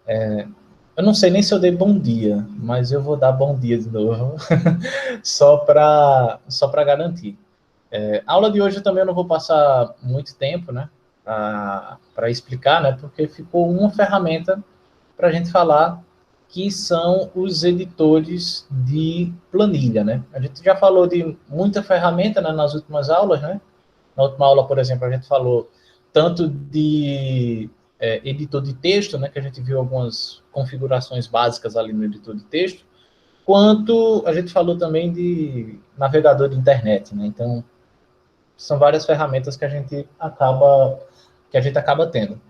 Eu não sei nem se eu dei bom dia, mas eu vou dar bom dia de novo, só para garantir. A aula de hoje também eu não vou passar muito tempo, né, para explicar, né, porque ficou uma ferramenta para a gente falar que são os editores de planilha, né? A gente já falou de muita ferramenta, né, nas últimas aulas, né? Na última aula, por exemplo, a gente falou tanto de editor de texto, né, que a gente viu algumas configurações básicas ali no editor de texto, quanto a gente falou também de navegador de internet, né? Então, são várias ferramentas que a gente acaba tendo.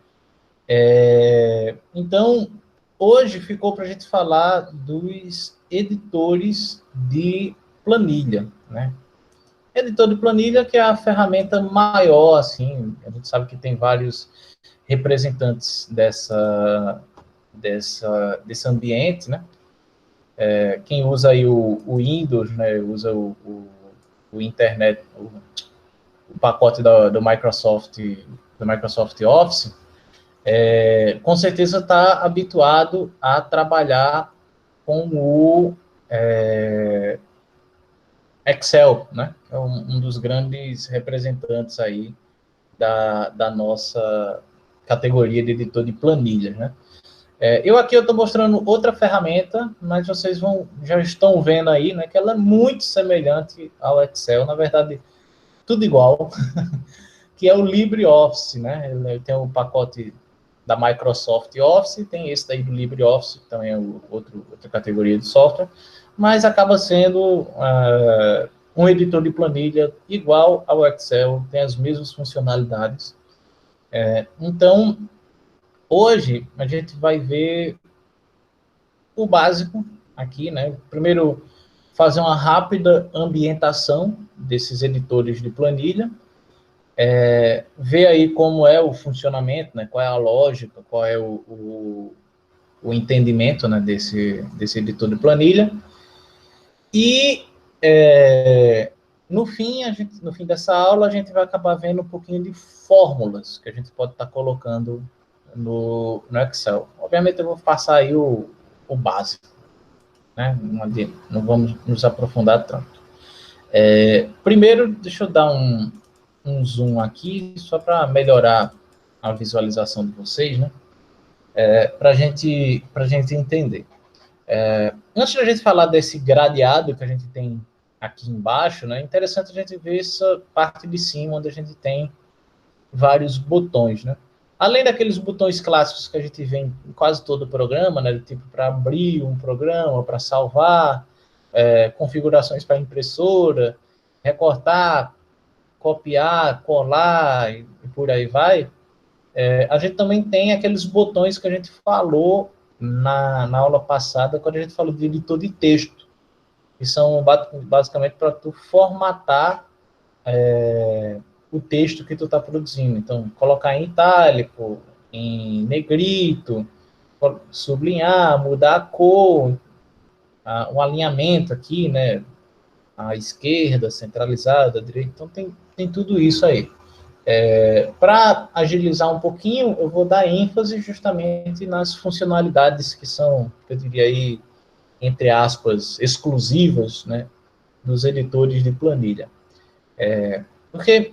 Então, hoje ficou para a gente falar dos editores de planilha, né? Editor de planilha que é a ferramenta maior, assim, a gente sabe que tem vários representantes desse ambiente, né? Quem usa aí o Windows, né? Usa o Internet, o pacote do Microsoft Office, com certeza está habituado a trabalhar com o Excel, né? É um dos grandes representantes aí da nossa categoria de editor de planilhas, né? Eu aqui estou mostrando outra ferramenta, mas vocês já estão vendo aí, né, que ela é muito semelhante ao Excel, na verdade, tudo igual, que é o LibreOffice, né? Ele tem o pacote da Microsoft Office, tem esse daí do LibreOffice, que também é outra categoria de software, mas acaba sendo um editor de planilha igual ao Excel, tem as mesmas funcionalidades. Então, hoje, a gente vai ver o básico aqui, né? Primeiro, fazer uma rápida ambientação desses editores de planilha, ver aí como é o funcionamento, né? Qual é a lógica, qual é o entendimento, né, desse editor de planilha. E no fim dessa aula, a gente vai acabar vendo um pouquinho de fórmulas que a gente pode estar colocando no Excel. Obviamente, eu vou passar aí o básico, né? Não vamos nos aprofundar tanto. Primeiro, deixa eu dar um zoom aqui, só para melhorar a visualização de vocês, né? Para a gente entender. Antes da gente falar desse gradeado que a gente tem aqui embaixo, né, é interessante a gente ver essa parte de cima, onde a gente tem vários botões, né? Além daqueles botões clássicos que a gente vê em quase todo o programa, né, do tipo para abrir um programa, para salvar, configurações para impressora, recortar, copiar, colar e por aí vai, a gente também tem aqueles botões que a gente falou na aula passada, quando a gente falou de editor de texto, que são basicamente para tu formatar o texto que tu está produzindo. Então, colocar em itálico, em negrito, sublinhar, mudar a cor, um alinhamento aqui, né? À esquerda, centralizada, à direita. Então, tem tudo isso aí. Para agilizar um pouquinho, eu vou dar ênfase justamente nas funcionalidades que são, eu diria aí, entre aspas, exclusivas, né, dos editores de planilha. Porque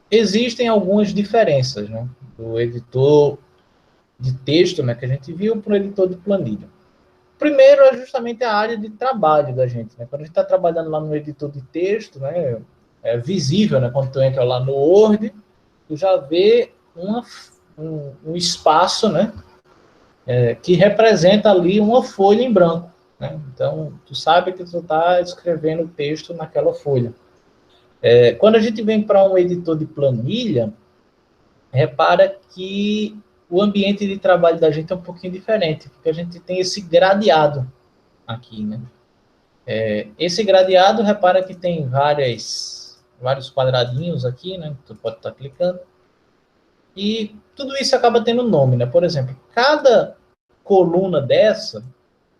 existem algumas diferenças, né, do editor de texto, né, que a gente viu, para o editor de planilha. Primeiro é justamente a área de trabalho da gente, né? Quando a gente está trabalhando lá no editor de texto, né, é visível, né, quando tu entra lá no Word, tu já vê um espaço, né, que representa ali uma folha em branco, né? Então, tu sabe que tu está escrevendo o texto naquela folha. Quando a gente vem para um editor de planilha, repara que o ambiente de trabalho da gente é um pouquinho diferente, porque a gente tem esse gradeado aqui, né? Esse gradeado, repara que tem vários quadradinhos aqui, né? Tu pode estar clicando. E tudo isso acaba tendo nome, né? Por exemplo, cada coluna dessa,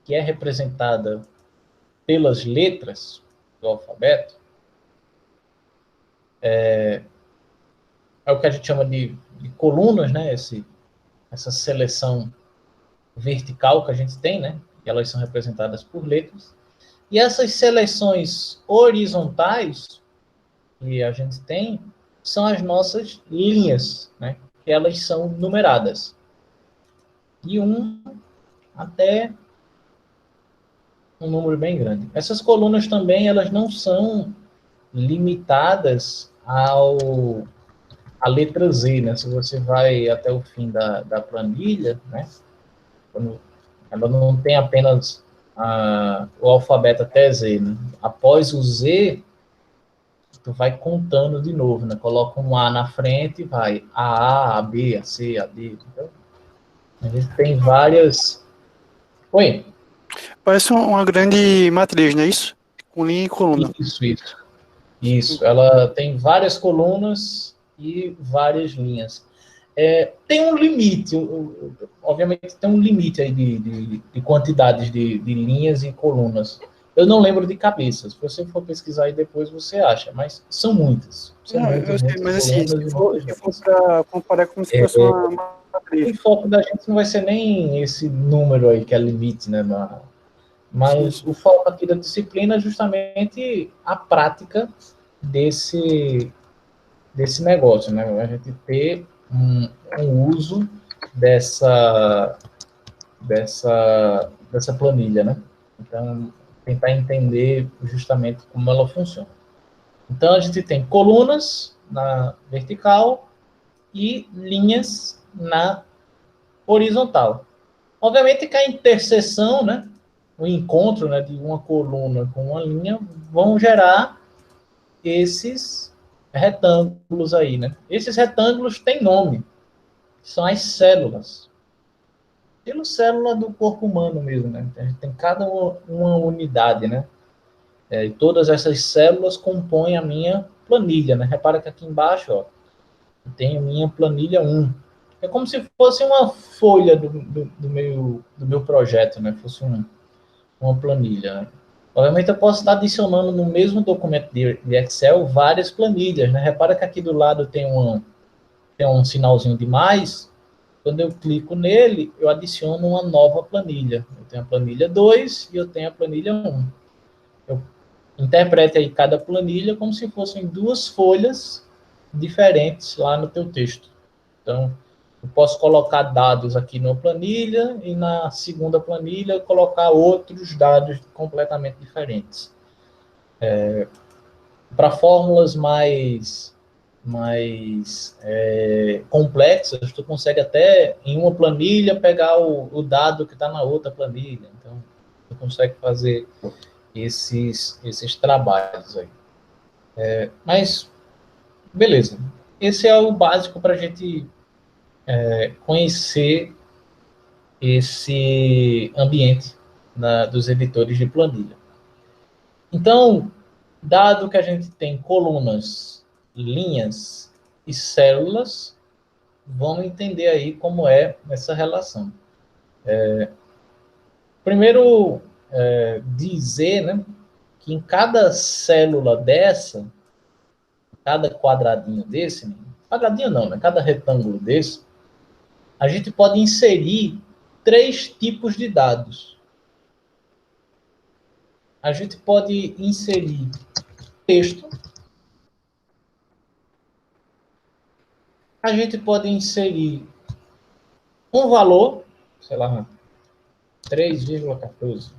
que é representada pelas letras do alfabeto, é o que a gente chama de colunas, né? Essa seleção vertical que a gente tem, né? Que elas são representadas por letras. E essas seleções horizontais que a gente tem são as nossas linhas, né? Que elas são numeradas. De 1 até um número bem grande. Essas colunas também, elas não são limitadas à letra Z, né? Se você vai até o fim da planilha, né? Quando ela não tem apenas o alfabeto até Z, né? Após o Z, tu vai contando de novo, né? Coloca um A na frente e vai A, B, A, C, A, D. Então, a gente tem várias... Oi? Parece uma grande matriz, não é isso? Com linha e coluna. Isso. Isso, ela tem várias colunas e várias linhas. Tem um limite, obviamente tem um limite aí de quantidades de linhas e colunas. Eu não lembro de cabeça, se você for pesquisar aí depois você acha, mas são muitas. São Não, eu muitas, sei, muitas mas assim, colunas e muitas se for linhas. para comparar como se fosse uma matriz. O foco da gente não vai ser nem esse número aí que é limite, né? Sim, Mas sim. o foco aqui da disciplina é justamente a prática desse negócio, né? A gente ter um uso dessa planilha, né? Então, tentar entender justamente como ela funciona. Então, a gente tem colunas na vertical e linhas na horizontal. Obviamente que a interseção, né, o encontro, né, de uma coluna com uma linha vão gerar esses retângulos aí, né? Esses retângulos têm nome, são as células. Pela célula do corpo humano mesmo, né? A gente tem cada uma unidade, né? E todas essas células compõem a minha planilha, né? Repara que aqui embaixo, ó, eu tenho minha planilha 1. É como se fosse uma folha do meu projeto, né? Fosse uma planilha, né? Obviamente eu posso estar adicionando no mesmo documento de Excel várias planilhas, né? Repara que aqui do lado tem um sinalzinho de mais. Quando eu clico nele, eu adiciono uma nova planilha. Eu tenho a planilha 2 e eu tenho a planilha 1. Eu interprete aí cada planilha como se fossem duas folhas diferentes lá no teu texto. Então, eu posso colocar dados aqui numa planilha e na segunda planilha colocar outros dados completamente diferentes. Para fórmulas mais complexas, tu consegue até em uma planilha pegar o dado que está na outra planilha. Então, tu consegue fazer esses trabalhos aí. Mas, beleza. Esse é o básico para a gente conhecer esse ambiente dos editores de planilha. Então, dado que a gente tem colunas, linhas e células, vamos entender aí como é essa relação. Primeiro, dizer, né, que em cada célula dessa, cada quadradinho desse, quadradinho não, né, cada retângulo desse, a gente pode inserir 3 tipos de dados. A gente pode inserir texto, a gente pode inserir um valor, sei lá, 3,14.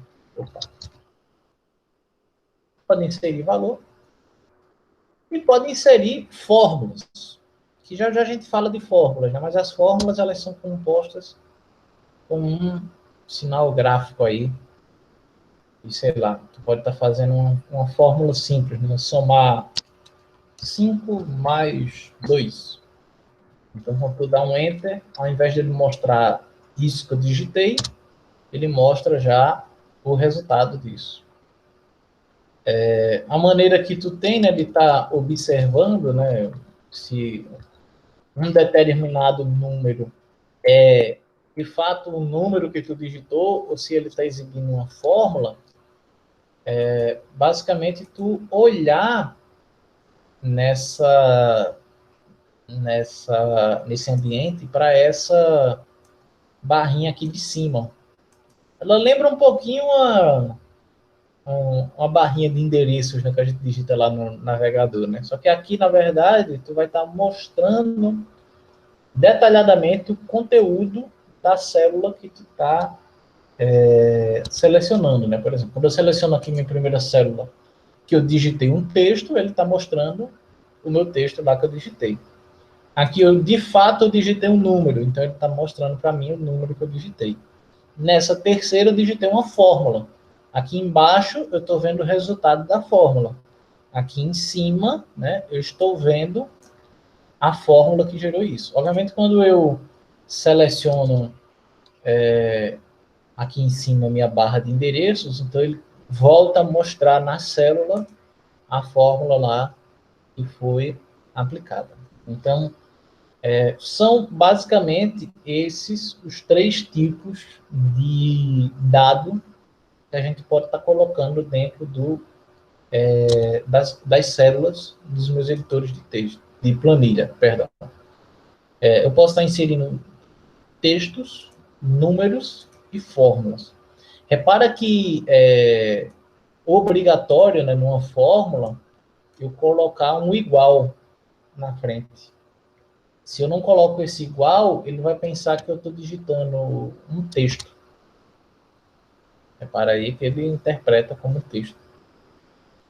Pode inserir valor e pode inserir fórmulas, que já a gente fala de fórmulas, né? Mas as fórmulas elas são compostas com um sinal gráfico aí, e sei lá, tu pode estar fazendo uma fórmula simples, né? Somar 5 mais 2. Então, quando tu dá um Enter, ao invés de ele mostrar isso que eu digitei, ele mostra já o resultado disso. A maneira que tu tem, né, de estar observando, né, se um determinado número é de fato o número que tu digitou ou se ele está exibindo uma fórmula, basicamente tu olhar nesse ambiente para barrinha aqui de cima. Ela lembra um pouquinho uma barrinha de endereços, né, que a gente digita lá no navegador, né? Só que aqui, na verdade, tu vai estar mostrando detalhadamente o conteúdo da célula que tu está selecionando, né? Por exemplo, quando eu seleciono aqui minha primeira célula, que eu digitei um texto, ele está mostrando o meu texto lá que eu digitei. Aqui, de fato, eu digitei um número, então ele está mostrando para mim o número que eu digitei. Nessa terceira, eu digitei uma fórmula. Aqui embaixo, eu estou vendo o resultado da fórmula. Aqui em cima, né, eu estou vendo a fórmula que gerou isso. Obviamente, quando eu seleciono aqui em cima a minha barra de endereços, então ele volta a mostrar na célula a fórmula lá que foi aplicada. Então, são basicamente esses os três tipos de dado que a gente pode estar colocando dentro das células dos meus editores de texto, de planilha, perdão. Eu posso estar inserindo textos, números e fórmulas. Repara que é obrigatório, né, numa fórmula, eu colocar um igual na frente. Se eu não coloco esse igual, ele vai pensar que eu estou digitando um texto. Repara aí que ele interpreta como texto.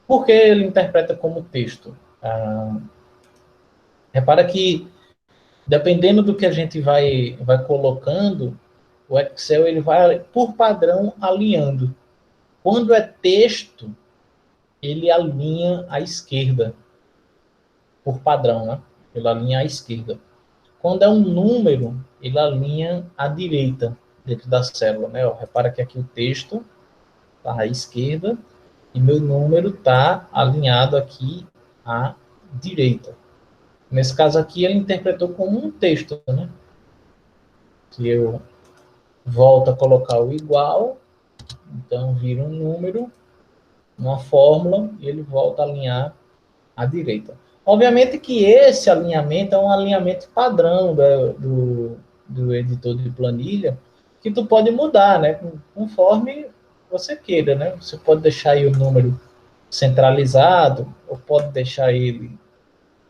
Por que ele interpreta como texto? Repara que, dependendo do que a gente vai colocando, o Excel ele vai, por padrão, alinhando. Quando é texto, ele alinha à esquerda, por padrão, né? Ele alinha à esquerda. Quando é um número, ele alinha à direita, dentro da célula, né? Ó, repara que aqui o texto está à esquerda e meu número está alinhado aqui à direita. Nesse caso aqui, ele interpretou como um texto, né? Se eu volto a colocar o igual, então vira um número, uma fórmula, e ele volta a alinhar à direita. Obviamente que esse alinhamento é um alinhamento padrão do editor de planilha, que tu pode mudar, né? Conforme você queira, né? Você pode deixar aí o número centralizado, ou pode deixar ele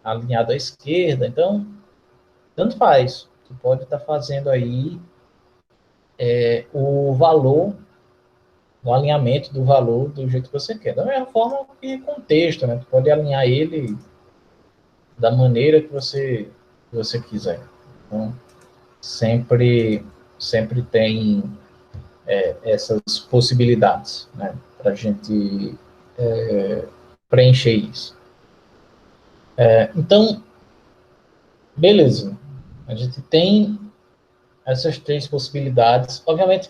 alinhado à esquerda, então, tanto faz. Tu pode estar fazendo aí o valor, o alinhamento do valor do jeito que você quer. Da mesma forma que com o texto, né? Tu pode alinhar ele da maneira que você quiser. Então, sempre tem essas possibilidades, né? Para a gente preencher isso. Então, beleza. A gente tem essas três possibilidades. Obviamente,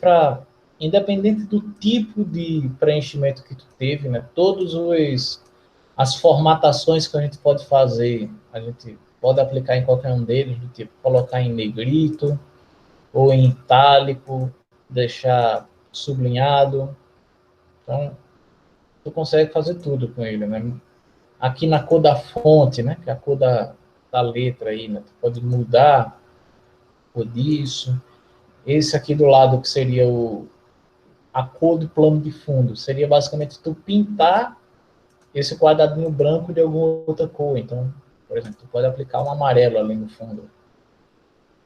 independente do tipo de preenchimento que tu teve, né? As formatações que a gente pode fazer, a gente pode aplicar em qualquer um deles, do tipo colocar em negrito ou em itálico, deixar sublinhado. Então, tu consegue fazer tudo com ele, né? Aqui na cor da fonte, né? Que é a cor da letra aí, né? Tu pode mudar a cor disso. Esse aqui do lado, que seria a cor do plano de fundo, seria basicamente tu pintar esse quadradinho branco de alguma outra cor. Então, por exemplo, tu pode aplicar um amarelo ali no fundo.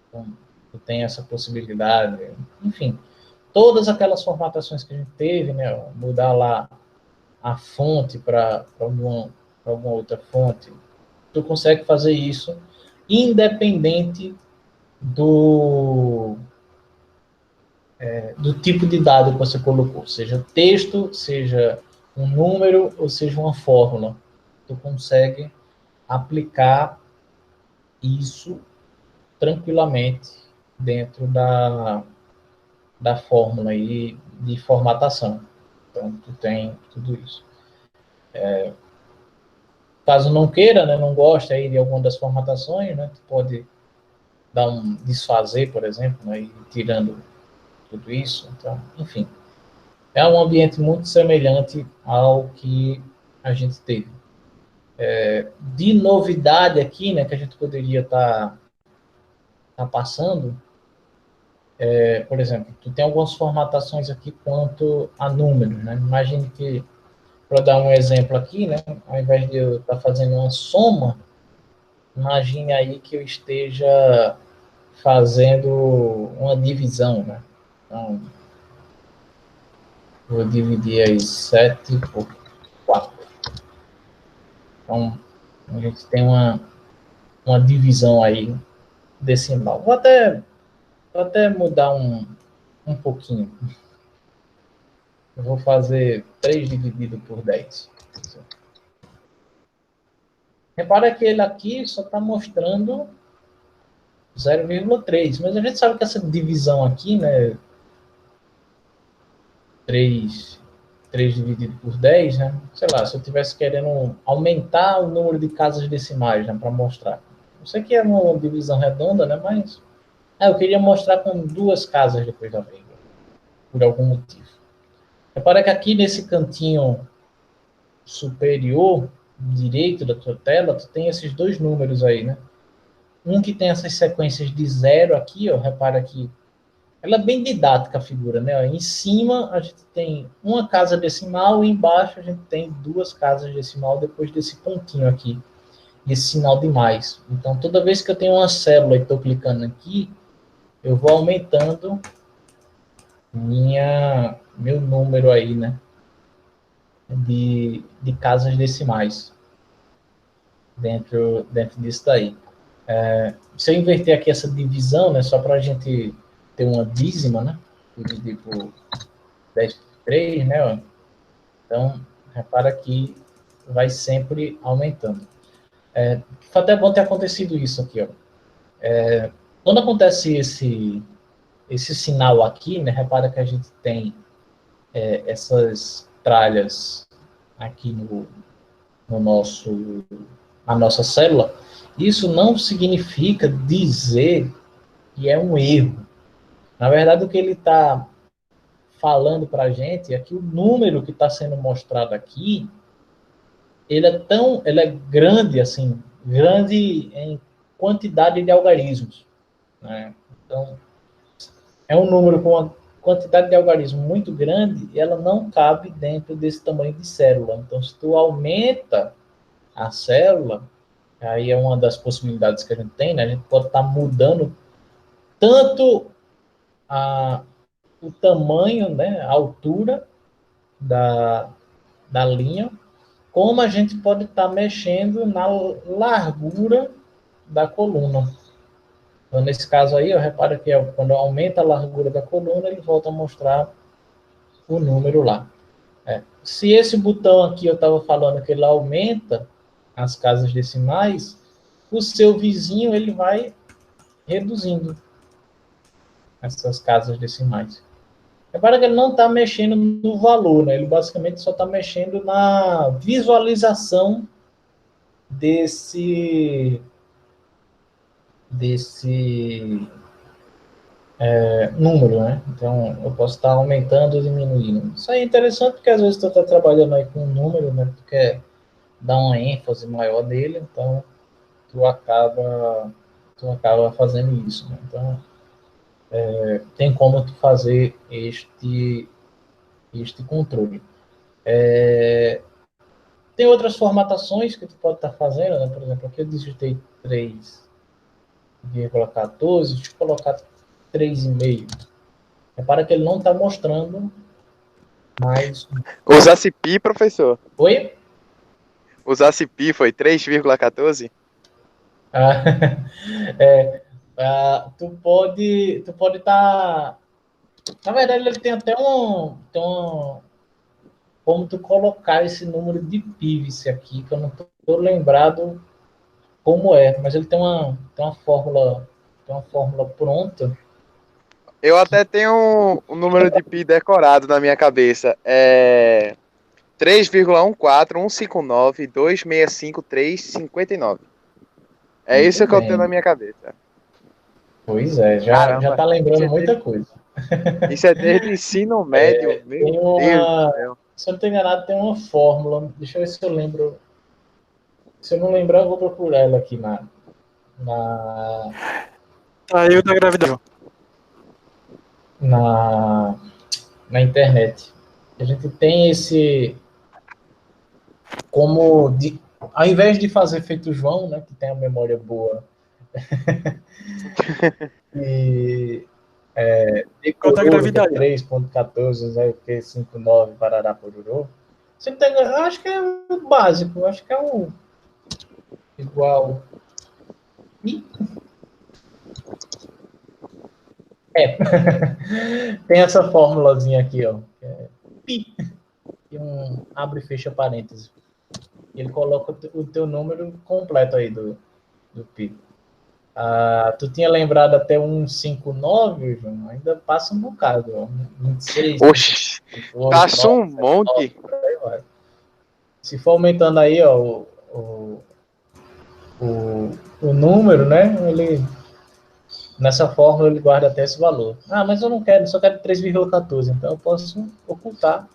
Então, tu tem essa possibilidade. Enfim, todas aquelas formatações que a gente teve, né? Mudar lá a fonte para alguma outra fonte, tu consegue fazer isso independente do tipo de dado que você colocou, seja texto, seja um número ou seja uma fórmula. Tu consegue aplicar isso tranquilamente dentro da fórmula aí de formatação. Então, tu tem tudo isso. Caso não queira, né, não goste aí de alguma das formatações, né, tu pode dar um desfazer, por exemplo, né, e tirando tudo isso. Então, enfim, é um ambiente muito semelhante ao que a gente teve. De novidade aqui, né, que a gente poderia estar passando, por exemplo, tu tem algumas formatações aqui quanto a números, né? Imagine que, para dar um exemplo aqui, né? Ao invés de eu estar fazendo uma soma, imagine aí que eu esteja fazendo uma divisão, né? Então, vou dividir aí 7 por 4. Então, a gente tem uma divisão aí decimal. Vou até mudar um pouquinho. Eu vou fazer 3 dividido por 10. Repara que ele aqui só está mostrando 0,3, mas a gente sabe que essa divisão aqui, né, 3 dividido por 10, né, sei lá, se eu estivesse querendo aumentar o número de casas decimais, né, para mostrar. Eu sei que é uma divisão redonda, né, mas eu queria mostrar com 2 casas depois da vírgula, por algum motivo. Repara que aqui nesse cantinho superior direito da tua tela, tu tem esses 2 números aí, né? Um que tem essas sequências de 0 aqui, ó, repara que ela é bem didática a figura, né? Em cima a gente tem uma casa decimal e embaixo a gente tem 2 casas decimal depois desse pontinho aqui, esse sinal de mais. Então, toda vez que eu tenho uma célula e estou clicando aqui, eu vou aumentando meu número aí, né? De casas decimais dentro disso daí. Se eu inverter aqui essa divisão, né, só para a gente ter uma dízima, né, dividir por 10 por 3, né, ó, então, repara que vai sempre aumentando. Foi até bom ter acontecido isso aqui, ó. Quando acontece esse sinal aqui, né, repara que a gente tem essas tralhas aqui no na nossa célula. Isso não significa dizer que é um erro. Na verdade, o que ele está falando para a gente é que o número que está sendo mostrado aqui, ele é grande, assim, grande em quantidade de algarismos, né? Então, é um número com uma quantidade de algarismos muito grande e ela não cabe dentro desse tamanho de célula. Então, se tu aumenta a célula, aí é uma das possibilidades que a gente tem, né? A gente pode estar mudando tanto a, o tamanho, né, a altura da, da linha, como a gente pode estar mexendo na largura da coluna. Então, nesse caso aí, eu reparo que quando aumenta a largura da coluna, ele volta a mostrar o número lá. Se esse botão aqui eu estava falando que ele aumenta as casas decimais, o seu vizinho ele vai reduzindo essas casas decimais. Repara que ele não está mexendo no valor, né? Ele basicamente só está mexendo na visualização desse número, né? Então, eu posso estar aumentando ou diminuindo. Isso aí é interessante porque às vezes tu está trabalhando aí com um número, né? Tu quer dar uma ênfase maior nele, então tu acaba fazendo isso, né? Então, tem como tu fazer este controle. Tem outras formatações que tu pode estar fazendo, né? Por exemplo, aqui eu digitei 3,14, deixa eu colocar 3,5. Repara que ele não está mostrando mais. Usasse pi, professor. Oi? Usasse pi foi 3,14? Ah, tu pode estar. Na verdade, ele tem até como tu colocar esse número de pivs aqui, que eu não estou lembrado como é, mas ele tem uma fórmula pronta. Eu até tenho um número de pi decorado na minha cabeça. É 3,14159,265,359. É Muito isso que eu tenho na bem. minha cabeça. Pois é, já Caramba, tá lembrando muita coisa. isso é desde o ensino médio. Tem Meu Deus do uma, céu. se eu não estou enganado, tem uma fórmula. Deixa eu ver se eu lembro. Se eu não lembrar, eu vou procurar ela aqui na. Saiu da gravidade. na, na internet. A gente tem esse, ao invés de fazer feito o João, né, que tem a memória boa, e Quanto à decorou que é gravidade? 3.14, né, que é 59, parará, pororô. Você tem, eu acho que é o básico, eu acho que é o igual. Ih, é. Tem essa formulazinha aqui, ó. Que é pi. E um abre e fecha parênteses. Ele coloca o teu número completo aí do pi. Tu tinha lembrado até 159, João? Ainda passa um bocado, ó. 26, Oxi, 28, passa 9, um monte. por aí vai. Se for aumentando aí, ó, o número, né? Nessa fórmula ele guarda até esse valor. Mas eu não quero, só quero 3,14, então eu posso ocultar.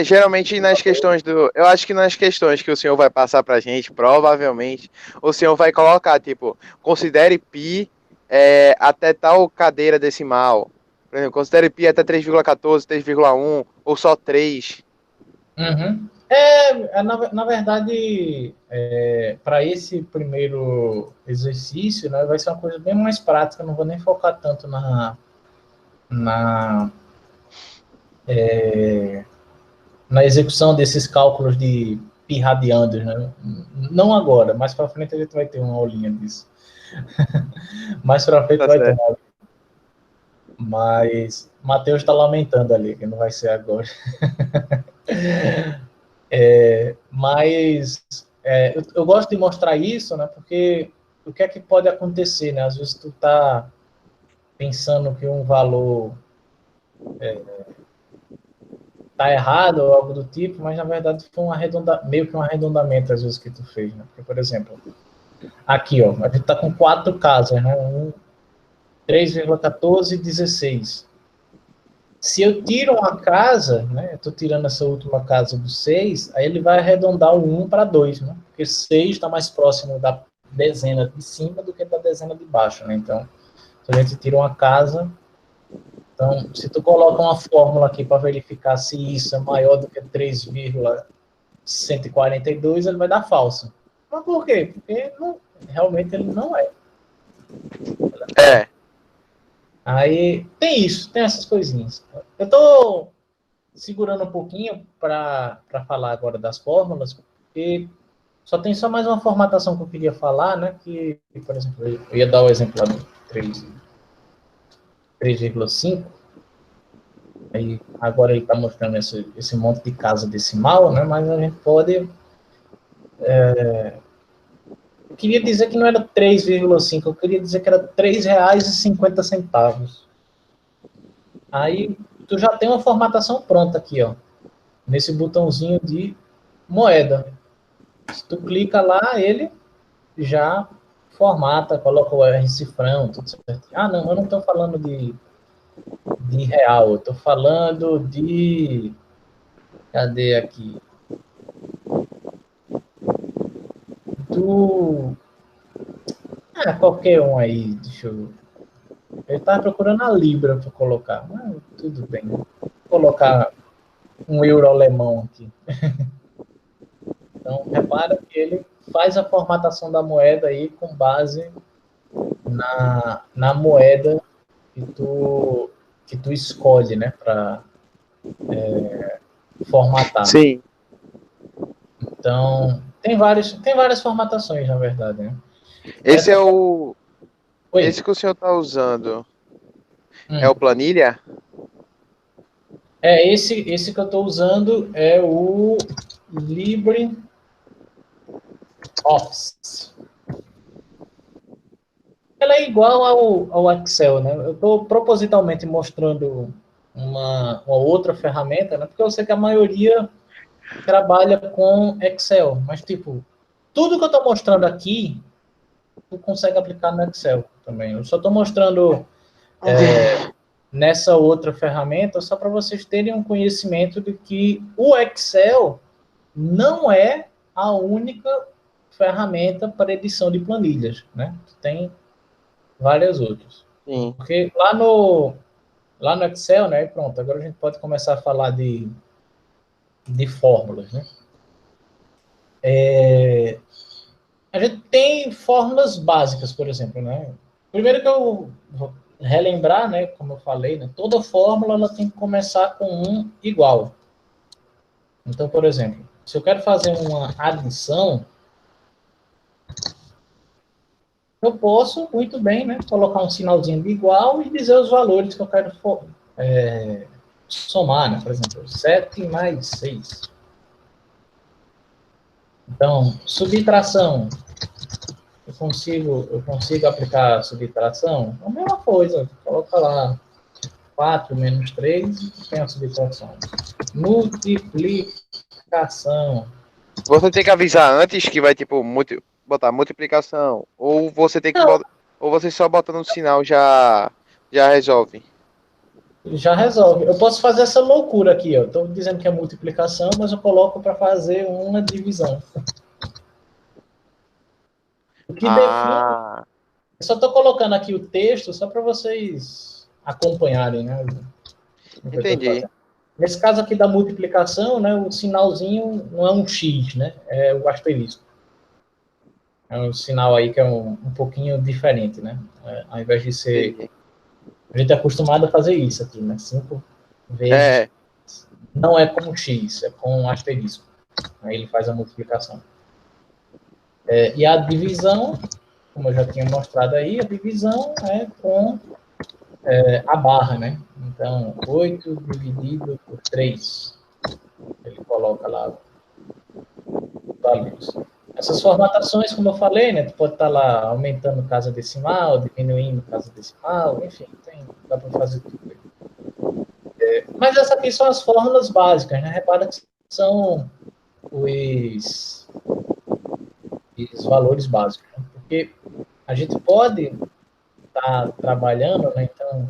Geralmente nas questões do. Eu acho que nas questões que o senhor vai passar pra gente, provavelmente, o senhor vai colocar, tipo, considere π até tal cadeira decimal. Por exemplo, considere π até 3,14, 3,1, ou só 3. Uhum. Na verdade, para esse primeiro exercício, né, vai ser uma coisa bem mais prática, não vou nem focar tanto na, na execução desses cálculos de pi radianos, né? Não agora, mais para frente a gente vai ter uma aulinha disso. Mais para frente Tá vai ter uma certo. aulinha. Mas Matheus está lamentando ali, que não vai ser agora. Mas eu gosto de mostrar isso, né? Porque o que é que pode acontecer, né? Às vezes tu tá pensando que um valor tá errado ou algo do tipo, mas na verdade foi meio que um arredondamento às vezes que tu fez, né? Porque, por exemplo, aqui, ó, a gente tá com 4 casas, né? 3,14 e 16. Se eu tiro uma casa, né? Eu tô tirando essa última casa do 6, aí ele vai arredondar o 1 para 2, né? Porque 6 está mais próximo da dezena de cima do que da dezena de baixo, né? Então, se a gente tira uma casa, então, se tu coloca uma fórmula aqui para verificar se isso é maior do que 3,142, ele vai dar falso. Mas por quê? Porque realmente ele não é. É. Aí tem isso, tem essas coisinhas. Eu tô segurando um pouquinho para falar agora das fórmulas, porque só mais uma formatação que eu queria falar, né? Que, por exemplo, eu ia dar o exemplo lá do 3,5. Aí agora ele está mostrando esse monte de casa decimal, né? Mas a gente pode. Eu queria dizer que não era 3,5, eu queria dizer que era R$ 3,50. Aí tu já tem uma formatação pronta aqui, ó, nesse botãozinho de moeda. Se tu clica lá, ele já formata, coloca o R cifrão, tudo certo. Não, eu não estou falando de real, eu estou falando de. Cadê aqui? Do. Qualquer um aí, deixa eu. Eu estava procurando a Libra para colocar, mas tudo bem. Vou colocar um euro alemão aqui. Então, repara que ele faz a formatação da moeda aí com base na moeda que tu escolhe, né, para formatar. Sim. Então, tem várias formatações, na verdade, né? Esse é o. Oi. Esse que o senhor tá usando é Hum. o planilha? Esse que eu estou usando é o LibreOffice. Ela é igual ao Excel, né? Eu estou propositalmente mostrando uma outra ferramenta, né? Porque eu sei que a maioria trabalha com Excel, mas tipo, tudo que eu estou mostrando aqui, tu consegue aplicar no Excel também. Eu só estou mostrando nessa outra ferramenta só para vocês terem um conhecimento de que o Excel não é a única ferramenta para edição de planilhas, né? Tem várias outras. Sim. Porque lá no lá no Excel, né? Pronto, agora a gente pode começar a falar de fórmulas, né? A gente tem fórmulas básicas, por exemplo, né? Primeiro que eu vou relembrar, né? Como eu falei, né? Toda fórmula ela tem que começar com um igual. Então, por exemplo, se eu quero fazer uma adição, eu posso muito bem, né? Colocar um sinalzinho de igual e dizer os valores que eu quero somar, né? Por exemplo, 7 mais 6. Então, subtração. Eu consigo aplicar a subtração? A mesma coisa. Coloca lá 4 menos 3 e tem a subtração. Multiplicação. Você tem que avisar antes que vai, tipo, botar multiplicação. Ou você tem que botar, ou você só botando um sinal já resolve. Já resolve. Eu posso fazer essa loucura aqui, ó. Estou dizendo que é multiplicação, mas eu coloco para fazer uma divisão. O que define. Eu só estou colocando aqui o texto só para vocês acompanharem, né? Entendi. Nesse caso aqui da multiplicação, né? O sinalzinho não é um X, né? É o asterisco. É um sinal aí que é um pouquinho diferente, né? Ao invés de ser. Entendi. A gente é acostumado a fazer isso aqui, né? 5 vezes. Não é com X, é com um asterisco. Aí ele faz a multiplicação. E a divisão, como eu já tinha mostrado aí, a divisão é com a barra, né? Então, 8 dividido por 3. Ele coloca lá os valores. Essas formatações, como eu falei, né? Tu pode estar lá aumentando casa decimal, diminuindo casa decimal, enfim, dá para fazer tudo. Mas essas aqui são as fórmulas básicas, né? Repara que são os valores básicos, né? Porque a gente pode estar trabalhando, né? Então,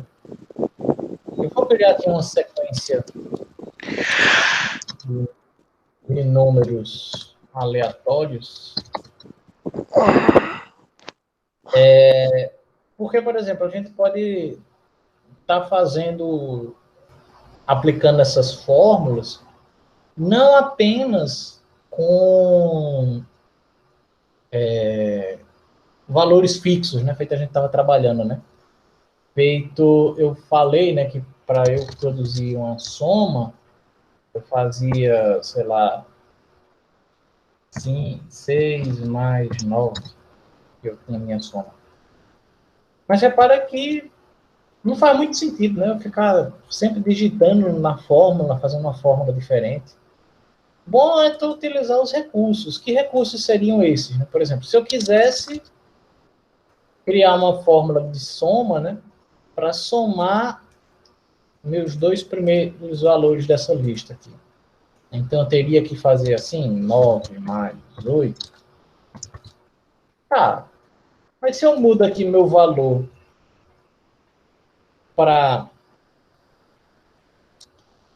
eu vou criar aqui uma sequência de números aleatórios. Porque, por exemplo, a gente pode estar aplicando essas fórmulas, não apenas com valores fixos, né? Feito a gente estava trabalhando, né? Feito, eu falei, né, que para eu produzir uma soma, eu fazia, sei lá, 6 mais 9, que eu tinha minha soma. Mas repara que não faz muito sentido, né? Eu ficar sempre digitando na fórmula, fazendo uma fórmula diferente. Bom é tu utilizar os recursos. Que recursos seriam esses? Né? Por exemplo, se eu quisesse criar uma fórmula de soma, né? Para somar meus dois primeiros valores dessa lista aqui. Então, eu teria que fazer assim, 9 mais 8. Tá, mas se eu mudo aqui meu valor para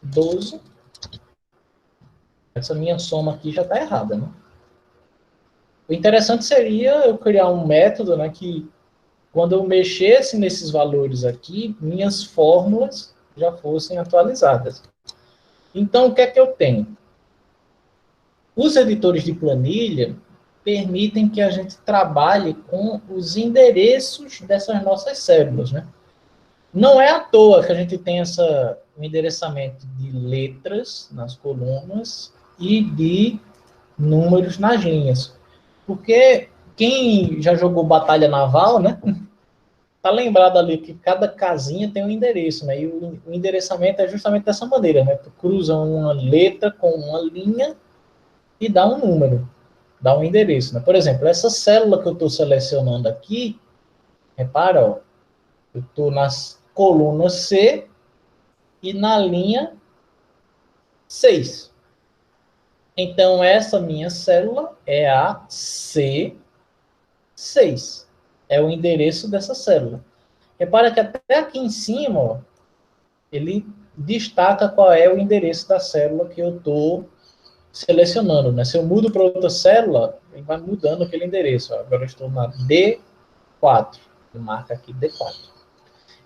12, essa minha soma aqui já está errada, né? O interessante seria eu criar um método, né, que quando eu mexesse nesses valores aqui, minhas fórmulas já fossem atualizadas. Então, o que é que eu tenho? Os editores de planilha permitem que a gente trabalhe com os endereços dessas nossas células, né? Não é à toa que a gente tem um endereçamento de letras nas colunas e de números nas linhas. Porque quem já jogou Batalha Naval, né? Tá lembrado ali que cada casinha tem um endereço, né? E o endereçamento é justamente dessa maneira, né? Tu cruza uma letra com uma linha e dá um número, dá um endereço, né? Por exemplo, essa célula que eu estou selecionando aqui, repara, ó, eu estou na coluna C e na linha 6. Então, essa minha célula é a C6. É o endereço dessa célula. Repara que até aqui em cima, ó, ele destaca qual é o endereço da célula que eu estou selecionando, né? Se eu mudo para outra célula, ele vai mudando aquele endereço. Ó. Agora eu estou na D4. Marca aqui D4.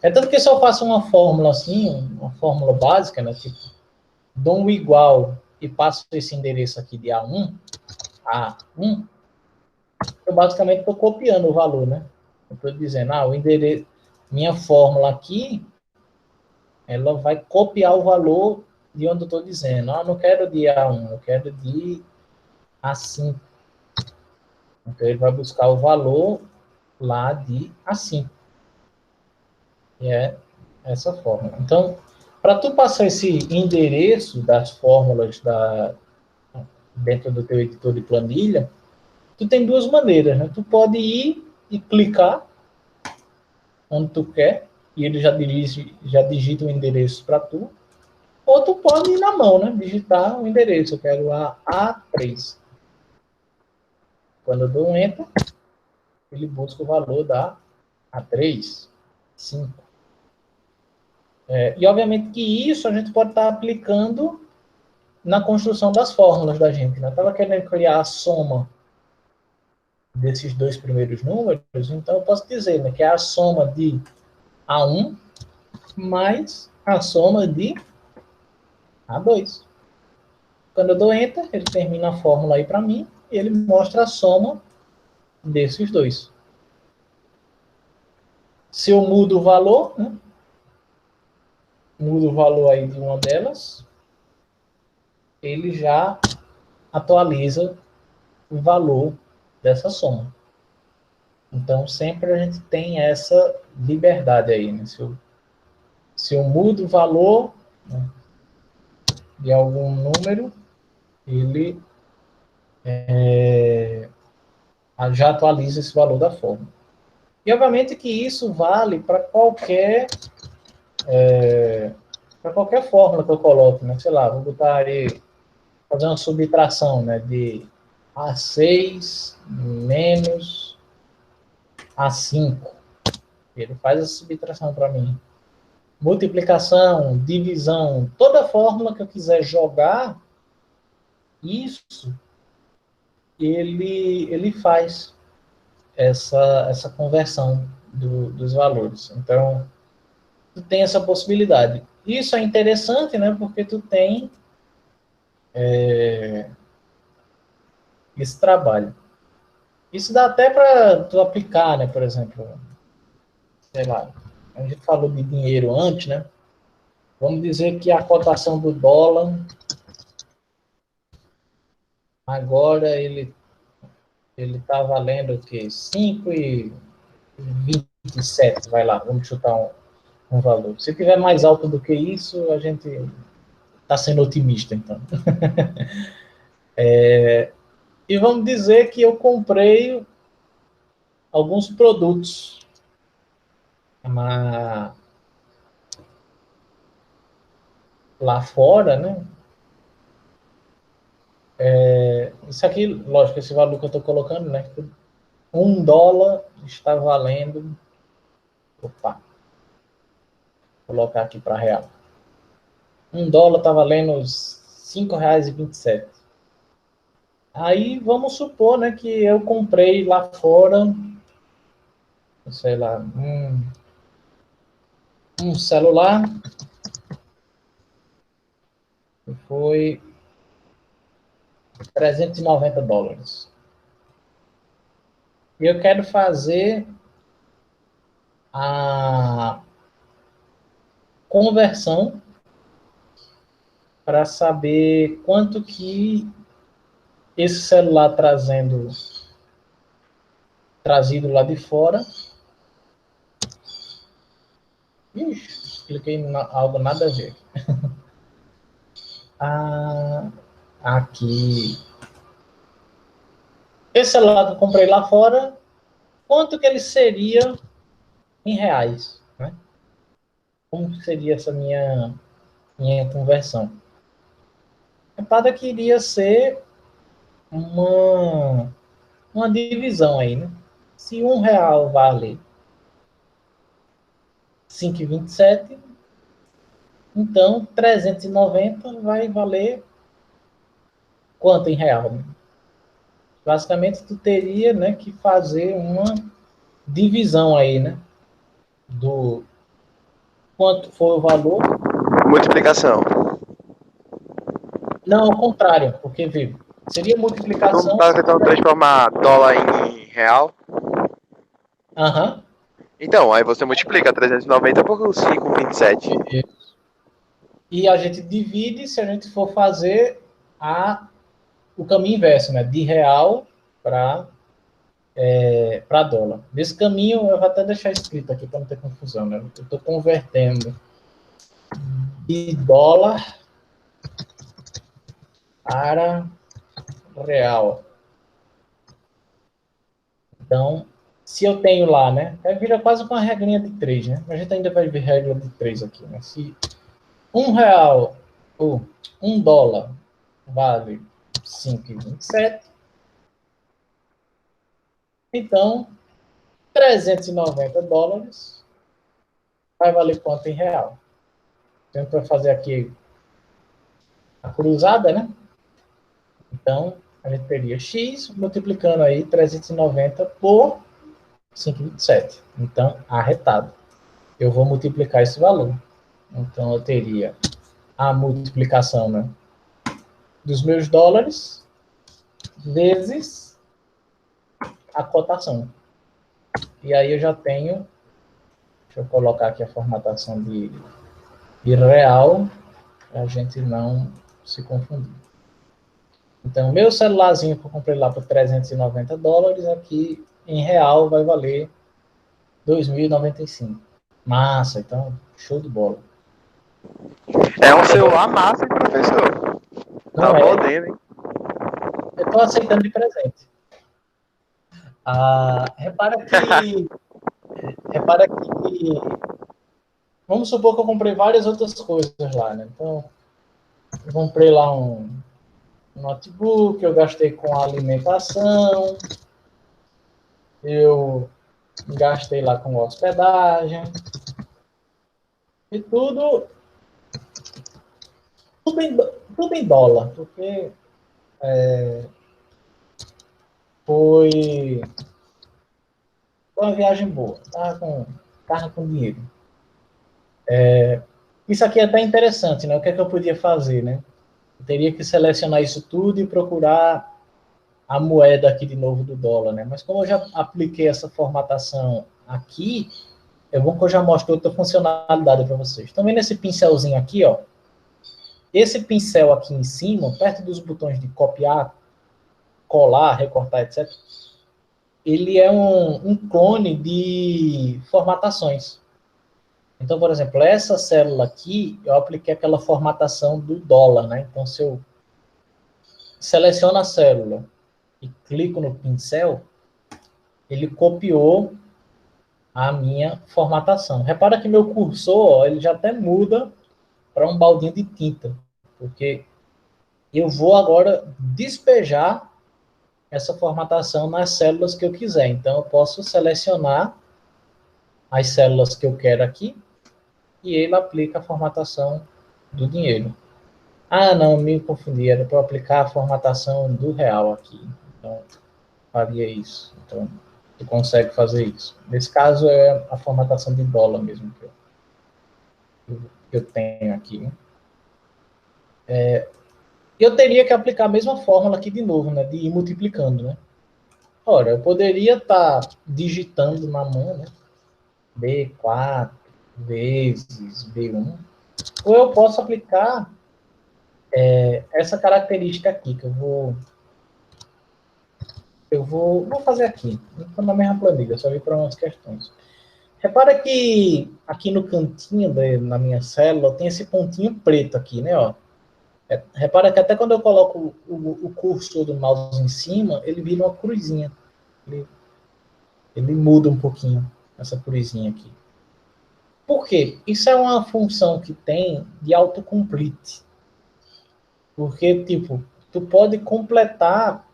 É tanto que se eu faço uma fórmula assim, uma fórmula básica, né? Tipo, dou um igual e passo esse endereço aqui de A1, eu basicamente estou copiando o valor, né? Eu estou dizendo, o endereço, minha fórmula aqui, ela vai copiar o valor de onde eu estou dizendo. Eu não quero de A1, eu quero de A5. Então, ele vai buscar o valor lá de A5. E é essa fórmula. Então, para tu passar esse endereço das fórmulas dentro do teu editor de planilha, tu tem duas maneiras, né? Tu pode ir e clicar onde tu quer, e ele já digita o endereço para tu, ou tu pode ir na mão, né? Digitar o endereço. Eu quero a A3. Quando eu dou um Enter, ele busca o valor da A3, 5. E obviamente que isso a gente pode estar aplicando na construção das fórmulas da gente. Eu estava querendo criar a soma desses dois primeiros números, então eu posso dizer, né, que é a soma de A1 mais a soma de A2. Quando eu dou Enter, ele termina a fórmula aí para mim e ele mostra a soma desses dois. Se eu mudo o valor, né, mudo o valor aí de uma delas, ele já atualiza o valor dessa soma. Então, sempre a gente tem essa liberdade aí, né? Se eu mudo o valor, né, de algum número, ele já atualiza esse valor da fórmula. E, obviamente, que isso vale para qualquer fórmula que eu coloque, né? Sei lá, vou botar aí, fazer uma subtração, né? De A6 menos A5. Ele faz a subtração para mim. Multiplicação, divisão, toda fórmula que eu quiser jogar, isso ele faz essa conversão dos valores. Então, tu tem essa possibilidade. Isso é interessante, né? Porque tu tem esse trabalho. Isso dá até para tu aplicar, né? Por exemplo, sei lá, a gente falou de dinheiro antes, né? Vamos dizer que a cotação do dólar agora ele está valendo o quê? 5,27, vai lá, vamos chutar um valor. Se tiver mais alto do que isso, a gente está sendo otimista, então. E vamos dizer que eu comprei alguns produtos lá fora, né? Isso aqui, lógico, esse valor que eu estou colocando, né? $1 está valendo. Opa, vou colocar aqui para real. $1 está valendo R$5,27. Aí vamos supor, né, que eu comprei lá fora, sei lá, um celular, foi $390. E eu quero fazer a conversão para saber quanto que esse celular trazido lá de fora. Ixi, cliquei em algo nada a ver. Aqui. Esse celular que eu comprei lá fora, quanto que ele seria em reais, né? Como seria essa minha conversão? A parada que iria ser uma divisão aí, né? Se R$1 vale 5,27, então 390 vai valer quanto em real? Né? Basicamente, tu teria, né, que fazer uma divisão aí, né, quanto for o valor. Multiplicação. Não, ao contrário, porque, vê, seria multiplicação... Não tá tentando transformar dólar em real? Aham. Então, aí você multiplica 390 por 5,27. E a gente divide se a gente for fazer o caminho inverso, né? De real para dólar. Nesse caminho, eu vou até deixar escrito aqui para não ter confusão, né? Eu estou convertendo de dólar para real. Então, se eu tenho lá, né? Aí vira quase uma regrinha de 3, né? A gente ainda vai ver regra de 3 aqui, né? Se R$ 1 ou $1 vale 5,27, então $390 vai valer quanto em real? Então, a gente vai fazer aqui a cruzada, né? Então, a gente teria x multiplicando aí 390 por 5,27. Então, arretado. Eu vou multiplicar esse valor. Então, eu teria a multiplicação, né, dos meus dólares vezes a cotação. E aí eu já tenho, deixa eu colocar aqui a formatação de real, para a gente não se confundir. Então, meu celularzinho que eu comprei lá por $390, aqui em real vai valer 2.095. Massa, então, show de bola. É um celular massa, hein, professor? Tá Não é? podendo, hein? Eu estou aceitando de presente. Repara que, vamos supor que eu comprei várias outras coisas lá, né? Então, eu comprei lá um notebook, eu gastei com alimentação, eu gastei lá com hospedagem, e tudo em dólar, porque foi uma viagem boa, tava com dinheiro. Isso aqui é até interessante, né? O que é que eu podia fazer, né? Eu teria que selecionar isso tudo e procurar a moeda aqui de novo do dólar, né? Mas como eu já apliquei essa formatação aqui, é bom que eu já mostro outra funcionalidade para vocês. Estão vendo esse pincelzinho aqui, ó? Esse pincel aqui em cima, perto dos botões de copiar, colar, recortar, etc., ele é um clone de formatações. Então, por exemplo, essa célula aqui, eu apliquei aquela formatação do dólar, né? Então, se eu seleciono a célula e clico no pincel, ele copiou a minha formatação. Repara que meu cursor, ó, ele já até muda para um baldinho de tinta, porque eu vou agora despejar essa formatação nas células que eu quiser. Então, eu posso selecionar as células que eu quero aqui e ele aplica a formatação do dinheiro. Ah, não, me confundi, era para aplicar a formatação do real aqui. Então, faria isso. Então, tu consegue fazer isso. Nesse caso, é a formatação de dólar mesmo que eu tenho aqui. Né? Eu teria que aplicar a mesma fórmula aqui de novo, né? De ir multiplicando, né? Ora, eu poderia estar digitando na mão, né? B4 vezes B1, ou eu posso aplicar essa característica aqui, que vou fazer aqui, na mesma planilha, só vir para umas questões. Repara que aqui no cantinho na minha célula tem esse pontinho preto aqui, né? Ó. Repara que até quando eu coloco o cursor do mouse em cima, ele vira uma cruzinha. Ele muda um pouquinho essa cruzinha aqui. Por quê? Isso é uma função que tem de autocomplete. Porque, tipo, tu pode completar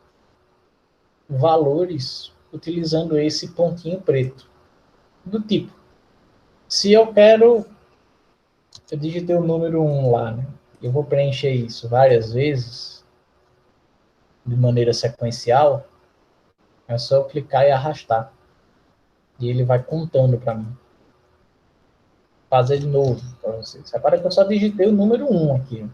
valores utilizando esse pontinho preto. Do tipo, se eu quero, eu digitei o número 1 lá, né? Eu vou preencher isso várias vezes, de maneira sequencial, é só eu clicar e arrastar. E ele vai contando para mim. fazer de novo para vocês. Repara que eu só digitei o número 1 aqui.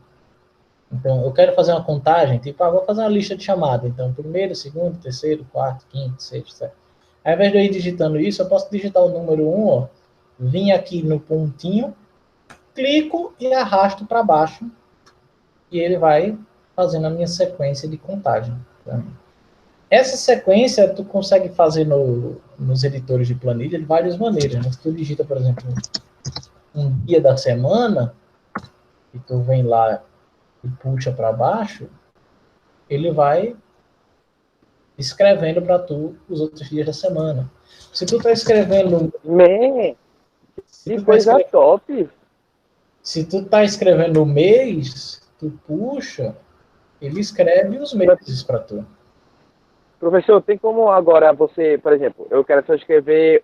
Então, eu quero fazer uma contagem, tipo, vou fazer uma lista de chamada. Então, primeiro, segundo, terceiro, quarto, quinto, sexto, sétimo. Ao invés de eu ir digitando isso, eu posso digitar o número 1, ó, vim aqui no pontinho, clico e arrasto para baixo. E ele vai fazendo a minha sequência de contagem. Tá? Essa sequência tu consegue fazer nos editores de planilha de várias maneiras. Né? Se tu digita, por exemplo, um dia da semana, e tu vem lá e puxa para baixo, ele vai escrevendo para tu os outros dias da semana. Se tu tá escrevendo... Que coisa top! Se tu tá escrevendo o mês, tu puxa, ele escreve os meses para tu. Professor, tem como agora você, por exemplo, eu quero só escrever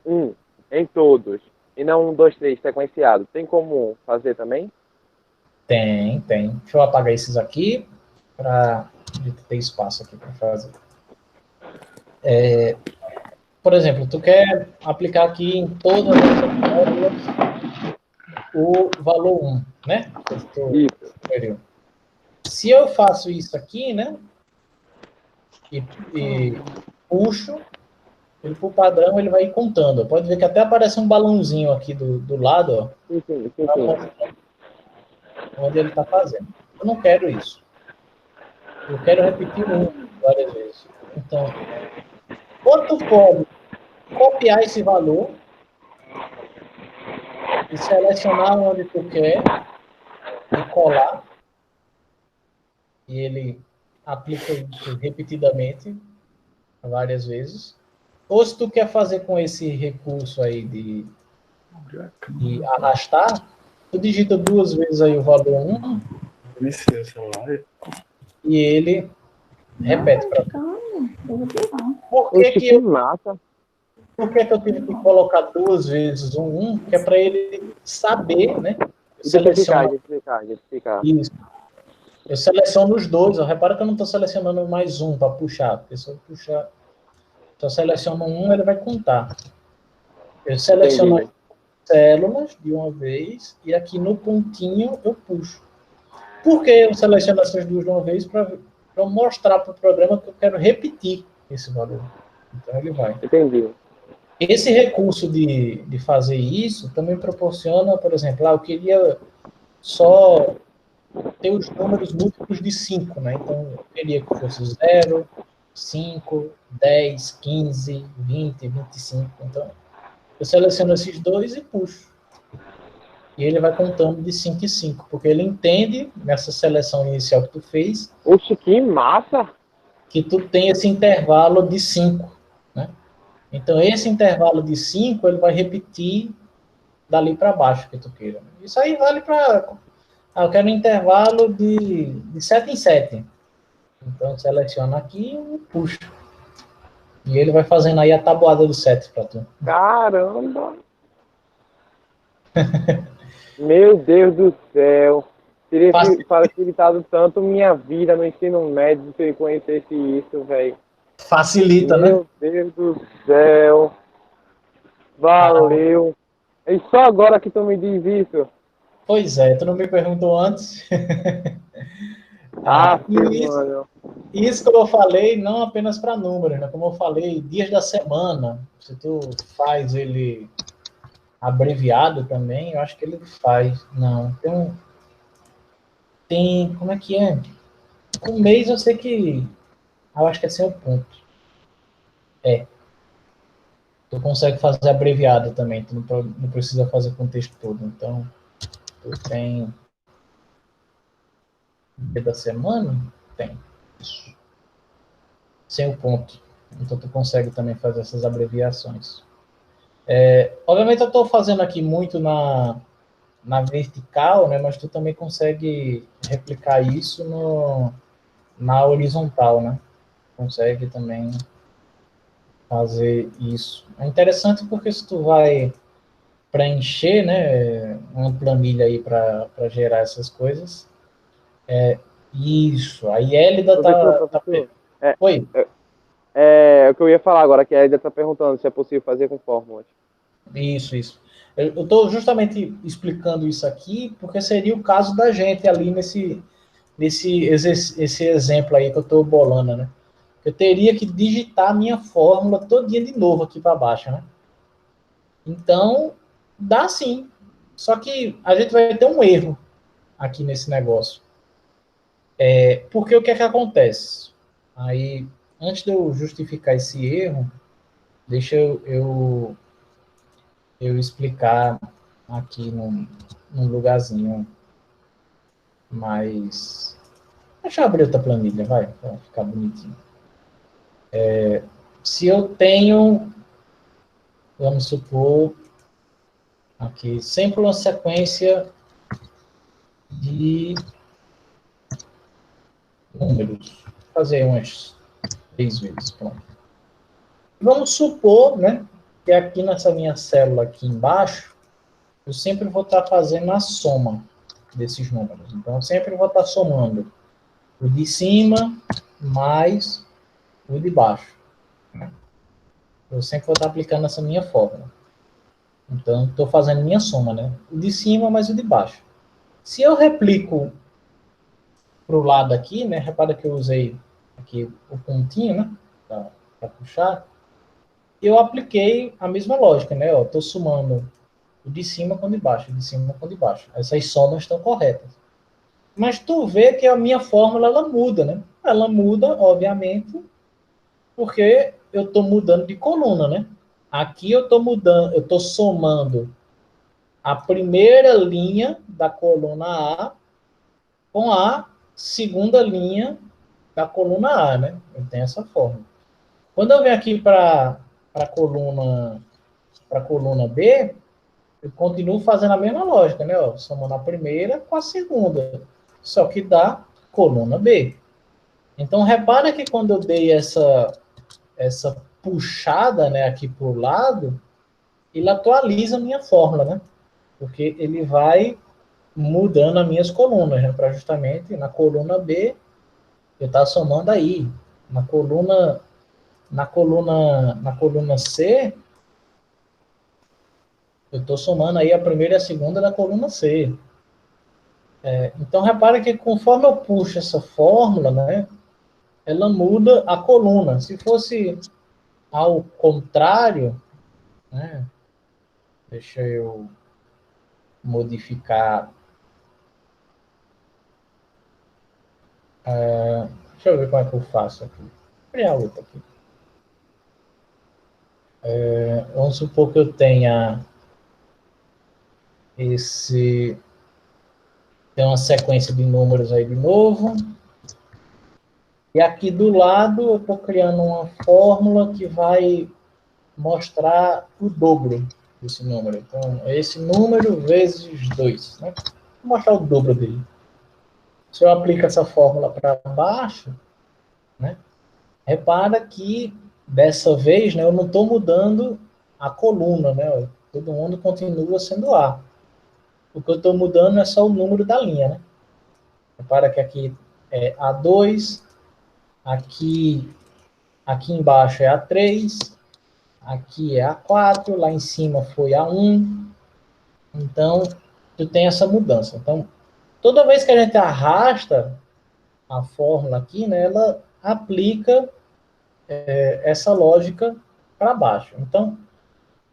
em todos, e não 1, 2, 3 sequenciado. Tem como fazer também? Tem. Deixa eu apagar esses aqui para ter espaço aqui para fazer. Por exemplo, tu quer aplicar aqui em todas as fórmulas o valor 1, né? Isso. Se eu faço isso aqui, né? E puxo, ele por padrão ele vai contando. Pode ver que até aparece um balãozinho aqui do lado, ó. Sim. Onde ele está fazendo. Eu não quero isso. Eu quero repetir várias vezes. Então, ou tu pode copiar esse valor e selecionar onde tu quer e colar. E ele aplica isso repetidamente, várias vezes. Ou se tu quer fazer com esse recurso aí de arrastar, tu digita 2 vezes aí o valor 1 e ele repete para tu. Por que eu tive que colocar 2 vezes um 1? Que é para ele saber, né? Identificar. Isso. Eu seleciono os dois. Repara que eu não estou selecionando mais um para puxar, porque se eu puxar, se eu seleciono um, ele vai contar. Eu seleciono as células de uma vez e aqui no pontinho eu puxo. Por que eu seleciono essas duas de uma vez? Para eu mostrar para o programa que eu quero repetir esse valor. Então ele vai. Entendi. Esse recurso de fazer isso também proporciona, por exemplo, eu queria só ter os números múltiplos de 5, né? Então, eu queria que fosse 0, 5, 10, 15, 20, 25. Então, eu seleciono esses dois e puxo. E ele vai contando de 5 em 5, porque ele entende, nessa seleção inicial que tu fez... Oxe, que massa! Que tu tem esse intervalo de 5, né? Então, esse intervalo de 5, ele vai repetir dali para baixo que tu queira. Isso aí vale para... eu quero um intervalo de 7 em 7. Então, seleciona aqui e puxa. E ele vai fazendo aí a tabuada do 7 para tu. Caramba! Meu Deus do céu! Teria facilitado tanto minha vida no ensino médio se ele conhecesse isso, velho. Facilita, né? Meu Deus do céu! Valeu! E só agora que tu me diz isso? Pois é, tu não me perguntou antes. Isso que eu falei, não apenas para números, né? Como eu falei, dias da semana. Se tu faz ele abreviado também, eu acho que ele faz. Não, tem como é que é? Com mês eu sei que... eu acho que é sem o ponto. Tu consegue fazer abreviado também, tu não precisa fazer com o texto todo. Então, tu tem dia da semana? Tem. Isso. Sem o ponto. Então, tu consegue também fazer essas abreviações. Obviamente, eu estou fazendo aqui muito na vertical, né? Mas tu também consegue replicar isso na horizontal, né? Consegue também fazer isso. É interessante porque se tu vai preencher, né, uma planilha aí para gerar essas coisas, isso. A Yelida tá... Oi? O que eu ia falar agora, que a Elida está perguntando se é possível fazer com fórmulas. Isso. Eu estou justamente explicando isso aqui, porque seria o caso da gente ali esse exemplo aí que eu estou bolando, né? Eu teria que digitar a minha fórmula todinha de novo aqui para baixo, né? Então, dá sim. Só que a gente vai ter um erro aqui nesse negócio. Porque o que é que acontece? Aí, antes de eu justificar esse erro, deixa eu explicar aqui num lugarzinho mais... Deixa eu abrir outra planilha, vai, para ficar bonitinho. Se eu tenho, vamos supor, aqui, sempre uma sequência de números. Vou fazer umas 3 vezes, pronto. Vamos supor, né, que aqui nessa minha célula aqui embaixo, eu sempre vou estar fazendo a soma desses números. Então, eu sempre vou estar somando o de cima mais o de baixo. Né? Eu sempre vou estar aplicando essa minha fórmula. Então, estou fazendo minha soma, né? O de cima mais o de baixo. Se eu replico para o lado aqui, né? Repara que eu usei aqui o pontinho, né? Para puxar. Eu apliquei a mesma lógica, né? Estou somando o de cima com o de baixo, o de cima com o de baixo. Essas somas estão corretas. Mas tu vê que a minha fórmula, ela muda, né? Ela muda, obviamente, porque eu estou mudando de coluna, né? Aqui eu estou mudando, eu estou somando a primeira linha da coluna A com a segunda linha da coluna A, né? Eu tenho essa forma. Quando eu venho aqui para a coluna B, eu continuo fazendo a mesma lógica, né? Ó, somando a primeira com a segunda, só que dá coluna B. Então, repara que quando eu dei essa puxada, né, aqui para o lado, ele atualiza a minha fórmula, né? Porque ele vai mudando as minhas colunas, né? Para justamente na coluna B, eu estou somando aí. Na coluna C, eu estou somando aí a primeira e a segunda da coluna C. Então, repara que conforme eu puxo essa fórmula, né, ela muda a coluna. Se fosse ao contrário, né, deixa eu modificar. Deixa eu ver como é que eu faço aqui. Vou criar outra aqui. Vamos supor que eu tenha tem uma sequência de números aí de novo. E aqui do lado eu estou criando uma fórmula que vai mostrar o dobro desse número. Então, é esse número vezes 2. Né? Vou mostrar o dobro dele. Se eu aplico essa fórmula para baixo, né, repara que dessa vez, né, eu não estou mudando a coluna. Né, todo mundo continua sendo A. O que eu estou mudando é só o número da linha. Né? Repara que aqui é A2, aqui embaixo é A3, aqui é A4, lá em cima foi A1. Então, tu tem essa mudança. Então, toda vez que a gente arrasta a fórmula aqui, né, ela aplica essa lógica para baixo. Então,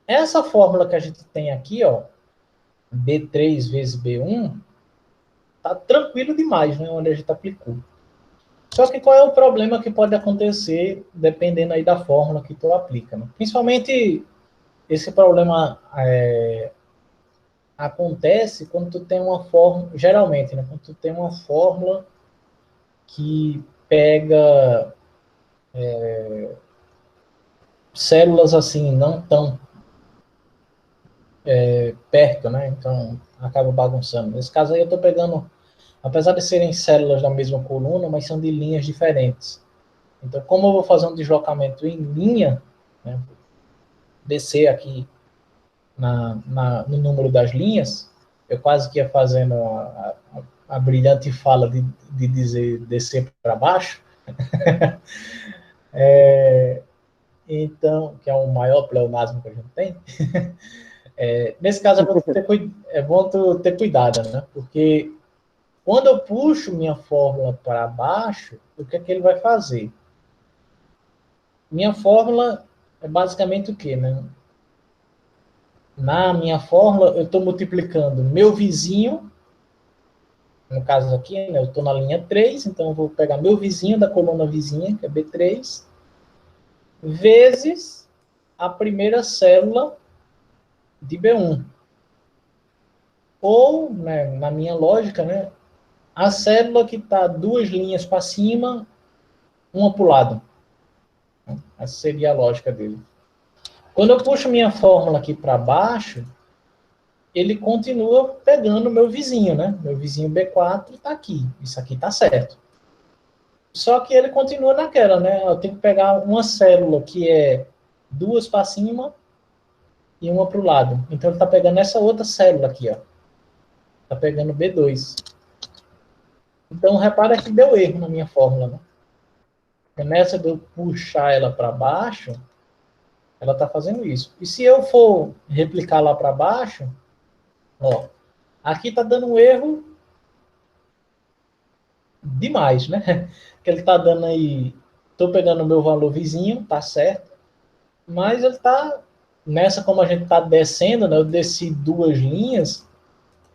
essa fórmula que a gente tem aqui, ó, B3 vezes B1, tá tranquilo demais, né, onde a gente aplicou. Só que qual é o problema que pode acontecer dependendo aí da fórmula que tu aplica? Né? Principalmente esse problema acontece quando tu tem uma fórmula, geralmente, né, quando tu tem uma fórmula que pega células assim, não tão perto, né? Então acaba bagunçando. Nesse caso aí eu estou pegando, apesar de serem células da mesma coluna, mas são de linhas diferentes. Então, como eu vou fazer um deslocamento em linha, né, descer aqui no número das linhas, eu quase que ia fazendo a brilhante fala de dizer descer para baixo. Então, que é o maior pleonasmo que a gente tem. Nesse caso, é bom tu ter cuidado, né? Porque quando eu puxo minha fórmula para baixo, o que é que ele vai fazer? Minha fórmula é basicamente o quê, né? Na minha fórmula, eu estou multiplicando meu vizinho, no caso aqui, né, eu estou na linha 3, então eu vou pegar meu vizinho da coluna vizinha, que é B3, vezes a primeira célula de B1. Ou, né, na minha lógica, né, a célula que está 2 linhas para cima, uma para o lado. Essa seria a lógica dele. Quando eu puxo minha fórmula aqui para baixo, ele continua pegando meu vizinho, né? Meu vizinho B4 está aqui. Isso aqui está certo. Só que ele continua naquela, né? Eu tenho que pegar uma célula que é 2 para cima e uma para o lado. Então ele está pegando essa outra célula aqui, ó. Está pegando B2. Então repara que deu erro na minha fórmula, né? Porque nessa de eu puxar ela para baixo, ela está fazendo isso. E se eu for replicar lá para baixo, ó, aqui está dando um erro demais, né? Que ele está dando aí, estou pegando o meu valor vizinho, tá certo, mas ele está, nessa como a gente está descendo, né? Eu desci 2 linhas,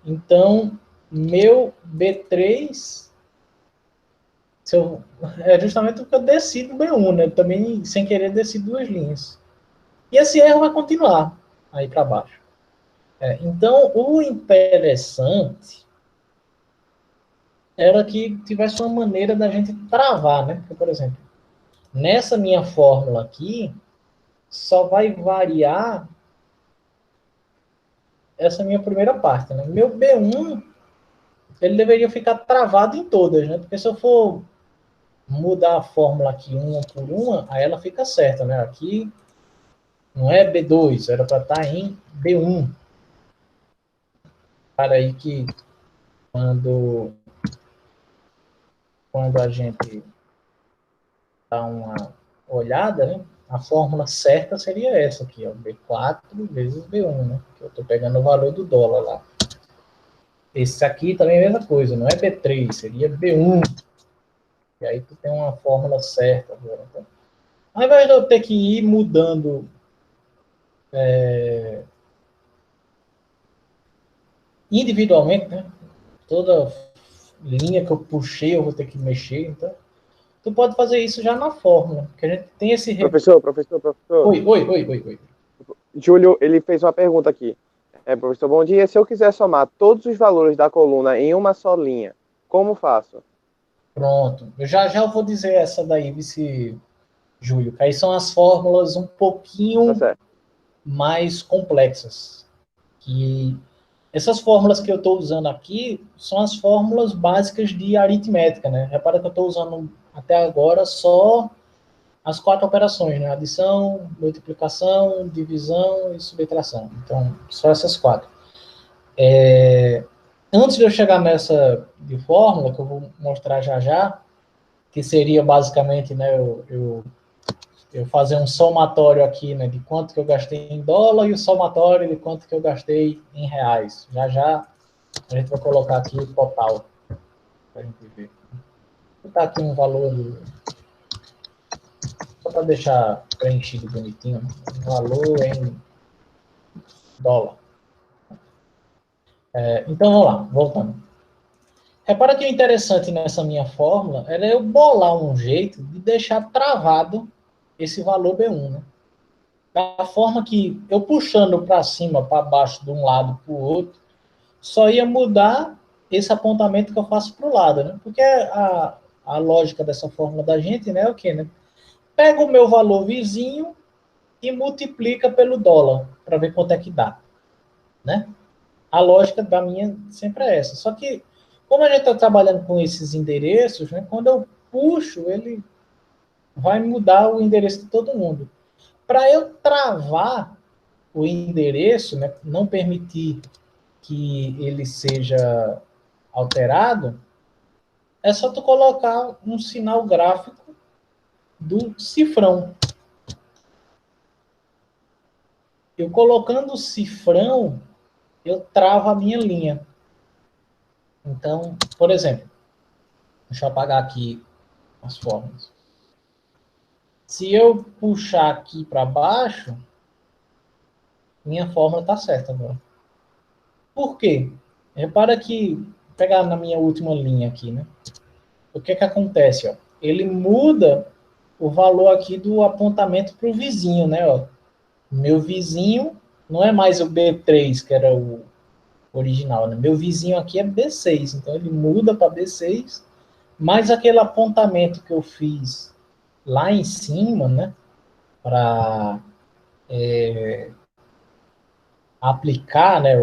então meu B3 é justamente o que eu desci do B1, né? Eu também, sem querer, desci 2 linhas. E esse erro vai continuar aí para baixo. Então, o interessante era que tivesse uma maneira da gente travar, né? Porque, por exemplo, nessa minha fórmula aqui, só vai variar essa minha primeira parte, né? Meu B1, ele deveria ficar travado em todas, né? Porque se eu for mudar a fórmula aqui uma por uma, aí ela fica certa, né? Aqui não é B2, era para estar em B1. Para aí que quando a gente dá uma olhada, né? A fórmula certa seria essa aqui, ó, B4 vezes B1, né? Que eu estou pegando o valor do dólar lá. Esse aqui também é a mesma coisa, não é B3, seria B1. E aí tu tem uma fórmula certa agora. Então, ao invés de eu ter que ir mudando individualmente, né? Toda linha que eu puxei eu vou ter que mexer, então tu pode fazer isso já na fórmula, que a gente tem esse... Professor. Oi. Júlio, ele fez uma pergunta aqui. Professor, bom dia. Se eu quiser somar todos os valores da coluna em uma só linha, como faço? Pronto. Eu já vou dizer essa daí, vice Júlio, que aí são as fórmulas um pouquinho mais complexas. Que essas fórmulas que eu estou usando aqui são as fórmulas básicas de aritmética, né? Repara que eu estou usando até agora só as 4 operações, né? Adição, multiplicação, divisão e subtração. Então, só essas 4. Antes de eu chegar nessa de fórmula, que eu vou mostrar já, que seria basicamente, né, eu fazer um somatório aqui, né, de quanto que eu gastei em dólar e o somatório de quanto que eu gastei em reais. Já a gente vai colocar aqui o total para a gente ver. Vou botar aqui um valor só para deixar preenchido bonitinho, né? Valor em dólar. Então vamos lá, voltando. Repara que o interessante nessa minha fórmula era eu bolar um jeito de deixar travado esse valor B1, né? Da forma que eu puxando para cima, para baixo, de um lado para o outro, só ia mudar esse apontamento que eu faço para o lado, né? Porque a lógica dessa fórmula da gente, né, é o quê, né? Pega o meu valor vizinho e multiplica pelo dólar, para ver quanto é que dá, né? A lógica da minha sempre é essa. Só que, como a gente está trabalhando com esses endereços, né, quando eu puxo, ele vai mudar o endereço de todo mundo. Para eu travar o endereço, né, não permitir que ele seja alterado, é só tu colocar um sinal gráfico do cifrão. eu colocando o cifrão, eu travo a minha linha. Então, por exemplo, deixa eu apagar aqui as fórmulas. Se eu puxar aqui para baixo, minha fórmula está certa agora. Por quê? Repara que, pegar na minha última linha aqui, né? O que acontece? Ó? Ele muda o valor aqui do apontamento para o vizinho, né? Ó. Meu vizinho não é mais o B3, que era o original, né? Meu vizinho aqui é B6, então ele muda para B6, mas aquele apontamento que eu fiz lá em cima, né? Para aplicar, né,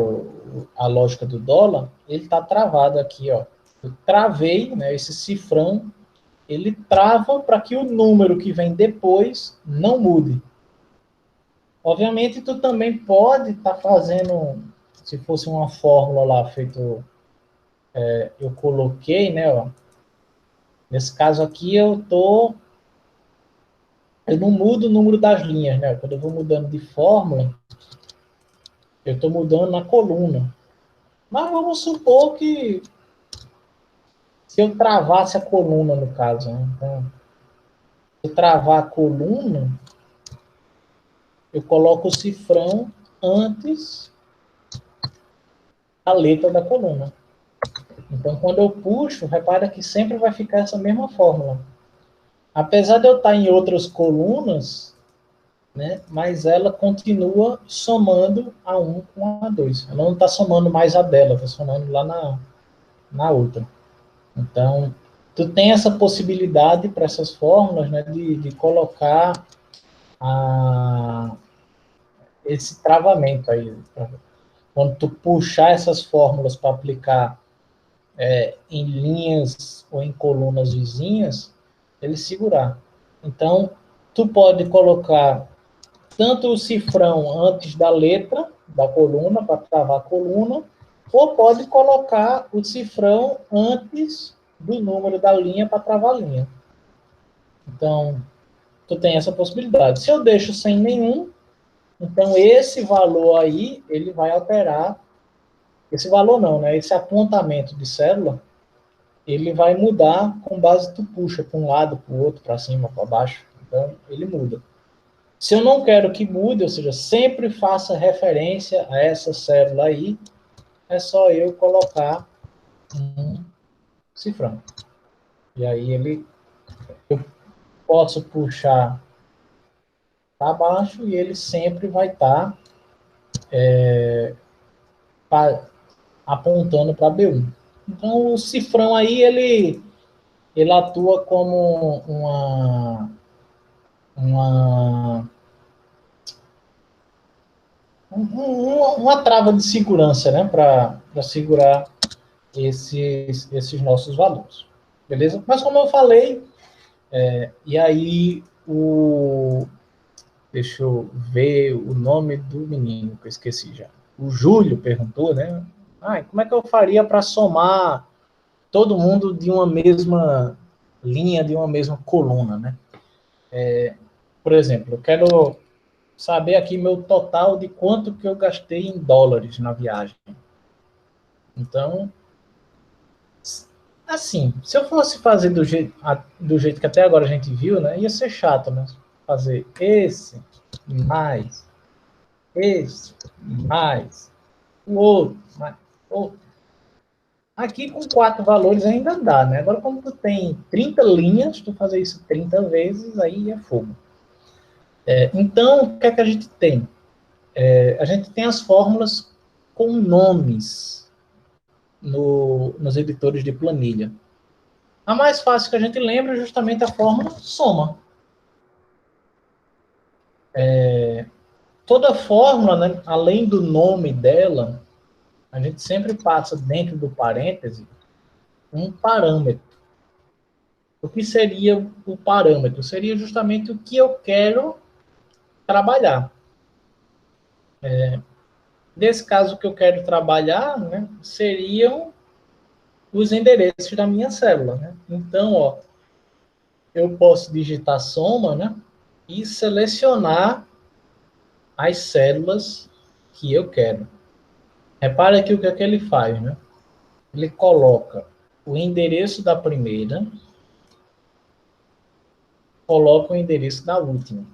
a lógica do dólar, ele está travado aqui, ó. Eu travei, né, esse cifrão, ele trava para que o número que vem depois não mude. Obviamente, tu também pode estar fazendo, se fosse uma fórmula lá feito, eu coloquei, né, ó, nesse caso aqui eu não mudo o número das linhas, né, quando eu vou mudando de fórmula, eu estou mudando na coluna. Mas vamos supor que se eu travasse a coluna, no caso, né? Então, se eu travar a coluna, eu coloco o cifrão antes da letra da coluna. Então, quando eu puxo, repara que sempre vai ficar essa mesma fórmula. Apesar de eu estar em outras colunas, né, mas ela continua somando a 1 com a 2. Ela não está somando mais a dela, está somando lá na outra. Então, tu tem essa possibilidade para essas fórmulas, né, de colocar esse travamento aí. Quando tu puxar essas fórmulas para aplicar em linhas ou em colunas vizinhas, ele segurar. Então, tu pode colocar tanto o cifrão antes da letra da coluna, para travar a coluna, ou pode colocar o cifrão antes do número da linha para travar a linha. Então, tu tem essa possibilidade. Se eu deixo sem nenhum, então esse valor aí, ele vai alterar, esse valor não, né? Esse apontamento de célula, ele vai mudar com base que tu puxa para um lado, para o outro, para cima, para baixo. Então, ele muda. Se eu não quero que mude, ou seja, sempre faça referência a essa célula aí, é só eu colocar um cifrão. E aí eu posso puxar para baixo e ele sempre vai estar apontando para B1. Então, o cifrão aí, ele atua como uma trava de segurança, né, para segurar esses nossos valores. Beleza? Mas como eu falei, e aí deixa eu ver o nome do menino, que eu esqueci já. O Júlio perguntou, né? Como é que eu faria para somar todo mundo de uma mesma linha, de uma mesma coluna, né? Por exemplo, eu quero saber aqui meu total de quanto que eu gastei em dólares na viagem. Então, assim, se eu fosse fazer do jeito que até agora a gente viu, né, ia ser chato, né? Fazer esse mais o outro mais outro. Aqui com 4 valores ainda dá, né? Agora, como tu tem 30 linhas, tu fazer isso 30 vezes, aí é fogo. Então, o que é que a gente tem? A gente tem as fórmulas com nomes nos editores de planilha. A mais fácil que a gente lembra é justamente a fórmula soma. Toda fórmula, né, além do nome dela, a gente sempre passa dentro do parêntese um parâmetro. O que seria o parâmetro? Seria justamente o que eu quero trabalhar. Nesse caso, o que eu quero trabalhar, né, seriam os endereços da minha célula. Né? Então, ó, eu posso digitar soma, né, e selecionar as células que eu quero. Repara aqui o que é que ele faz, né? Ele coloca o endereço da primeira, coloca o endereço da última.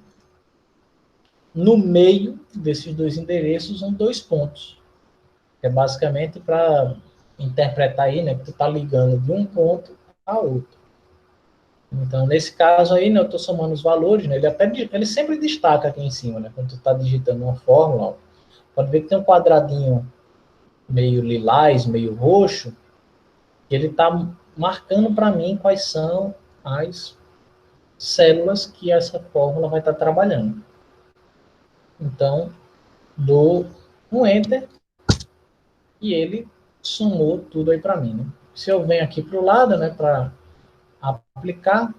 No meio desses dois endereços, são 2 pontos. É basicamente para interpretar aí, né, que tu está ligando de um ponto a outro. Então, nesse caso aí, né, eu estou somando os valores, né, ele sempre destaca aqui em cima, né, quando tu está digitando uma fórmula, ó, pode ver que tem um quadradinho meio lilás, meio roxo, e ele está marcando para mim quais são as células que essa fórmula vai estar trabalhando. Então, dou um Enter e ele somou tudo aí para mim. Né? Se eu venho aqui para o lado, né, para aplicar,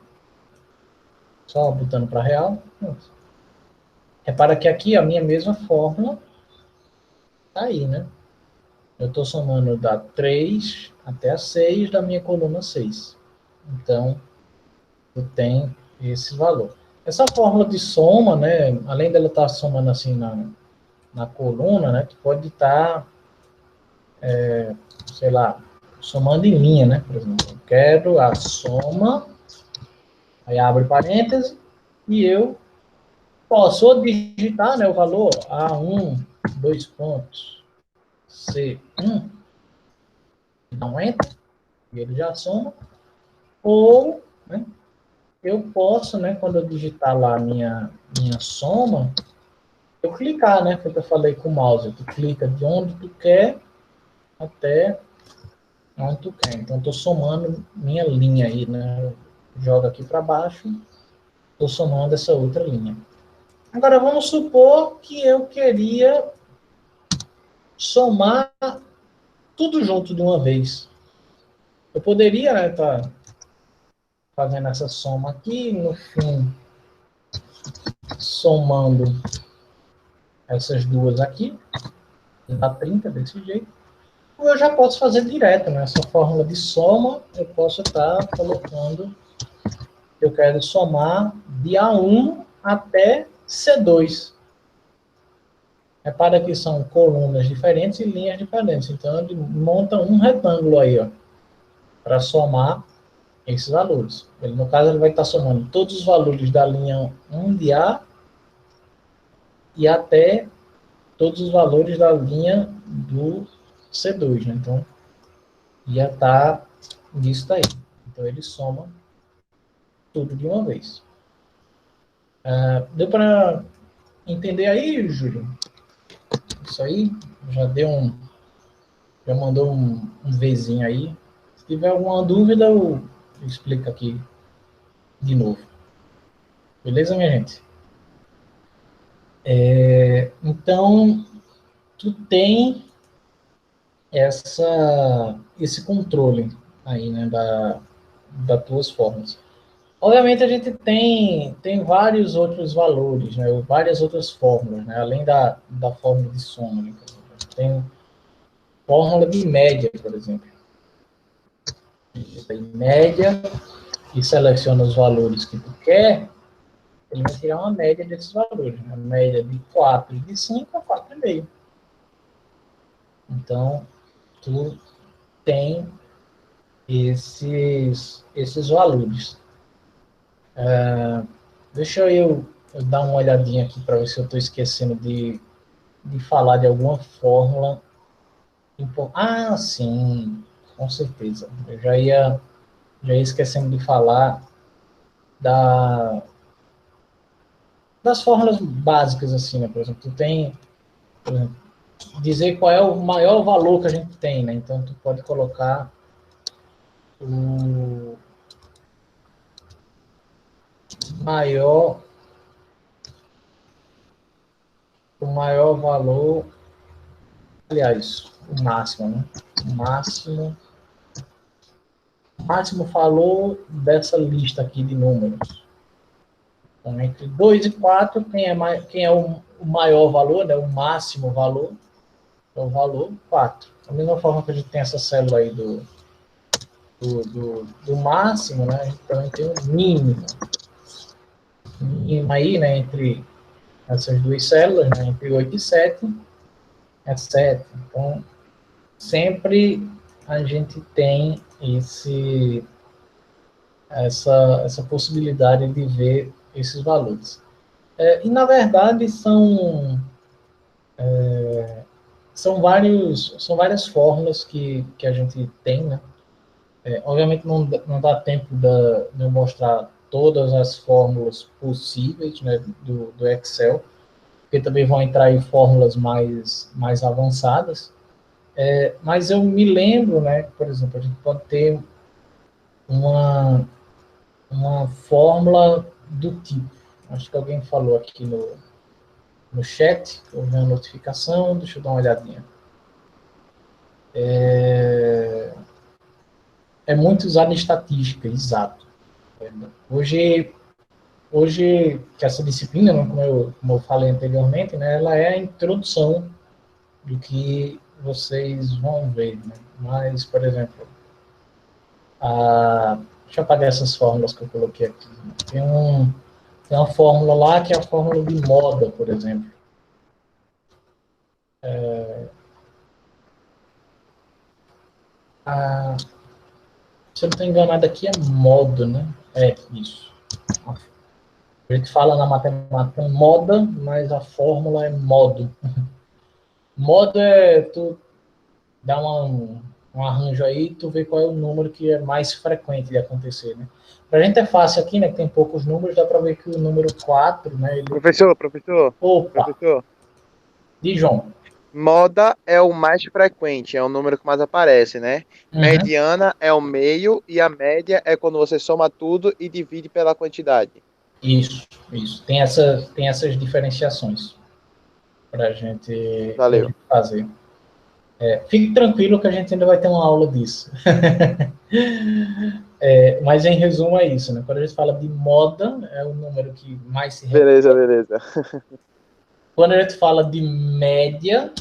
só botando para real, repara que aqui a minha mesma fórmula está aí, né? Eu estou somando da 3 até a 6 da minha coluna 6. Então, eu tenho esse valor. Essa fórmula de soma, né, além dela estar somando assim na coluna, né, tu pode estar, sei lá, somando em linha, né, por exemplo. Eu quero a soma, aí abre parênteses, e eu posso digitar, né, o valor A1, 2 pontos, C1, dá um Enter, e ele já soma, ou, né, eu posso, né, quando eu digitar lá a minha soma, eu clicar, né, que eu falei com o mouse, tu clica de onde tu quer até onde tu quer. Então, estou somando minha linha aí, né, joga aqui para baixo, estou somando essa outra linha. Agora, vamos supor que eu queria somar tudo junto de uma vez. Eu poderia, né, tá fazendo essa soma aqui, no fim, somando essas duas aqui, dá 30 desse jeito. Ou eu já posso fazer direto, né? Essa fórmula de soma, eu posso estar colocando, eu quero somar de A1 até C2. Repara que são colunas diferentes e linhas diferentes. Então, ele monta um retângulo aí, ó, para somar esses valores. Ele, no caso, ele vai estar somando todos os valores da linha 1 de A e até todos os valores da linha do C2, né? Então, ia estar nisso daí. Então, ele soma tudo de uma vez. Deu para entender aí, Júlio? Isso aí? Já deu já mandou um Vzinho aí. Se tiver alguma dúvida, eu explico aqui de novo. Beleza, minha gente? Então, tu tem esse controle aí, né, das tuas formas. Obviamente, a gente tem vários outros valores, né, várias outras fórmulas, né, além da fórmula de soma. Né, tem fórmula de média, por exemplo. Tem média e seleciona os valores que tu quer, ele vai tirar uma média desses valores. Né? A média de 4 e de 5 a 4,5. Então, tu tem esses valores. Deixa eu dar uma olhadinha aqui para ver se eu estou esquecendo de falar de alguma fórmula. Ah, sim, com certeza. Eu já ia esquecendo de falar das fórmulas básicas, assim, né? Por exemplo, tu tem, por exemplo, dizer qual é o maior valor que a gente tem, né? Então, tu pode colocar o maior valor, aliás, o máximo, né? O máximo valor dessa lista aqui de números. Então, entre 2 e 4, quem é o maior valor, né? O máximo valor, é o valor 4. Da mesma forma que a gente tem essa célula aí do máximo, né? A gente também tem o mínimo. Mínimo aí, né? Entre essas duas células, né, entre 8 e 7, é 7. Então, sempre a gente tem essa possibilidade de ver esses valores. E, na verdade, são várias fórmulas que a gente tem, né? Obviamente não dá tempo de eu mostrar todas as fórmulas possíveis, né, do Excel, porque também vão entrar aí fórmulas mais avançadas. Mas eu me lembro, né, por exemplo, a gente pode ter uma fórmula do tipo, acho que alguém falou aqui no chat, houve uma notificação, deixa eu dar uma olhadinha. É muito usado em estatística, exato. Hoje que essa disciplina, né, como eu falei anteriormente, né, ela é a introdução do que vocês vão ver. Né? Mas, por exemplo, deixa eu apagar essas fórmulas que eu coloquei aqui. Tem uma fórmula lá que é a fórmula de moda, por exemplo. Se eu não estou enganado aqui, é modo, né? É, isso. A gente fala na matemática moda, mas a fórmula é modo. Modo é tu dá um arranjo aí, tu vê qual é o número que é mais frequente de acontecer, né? Pra gente é fácil aqui, né, que tem poucos números, dá pra ver que o número 4, né, ele... Professor, De João. moda é o mais frequente, é o número que mais aparece, né? Uhum. Mediana é o meio e a média é quando você soma tudo e divide pela quantidade. Isso. Tem essas diferenciações pra gente Valeu. fazer. Fique tranquilo que a gente ainda vai ter uma aula disso. Mas em resumo é isso, né? Quando a gente fala de moda, é o número que mais se repete. Beleza. Quando a gente fala de média,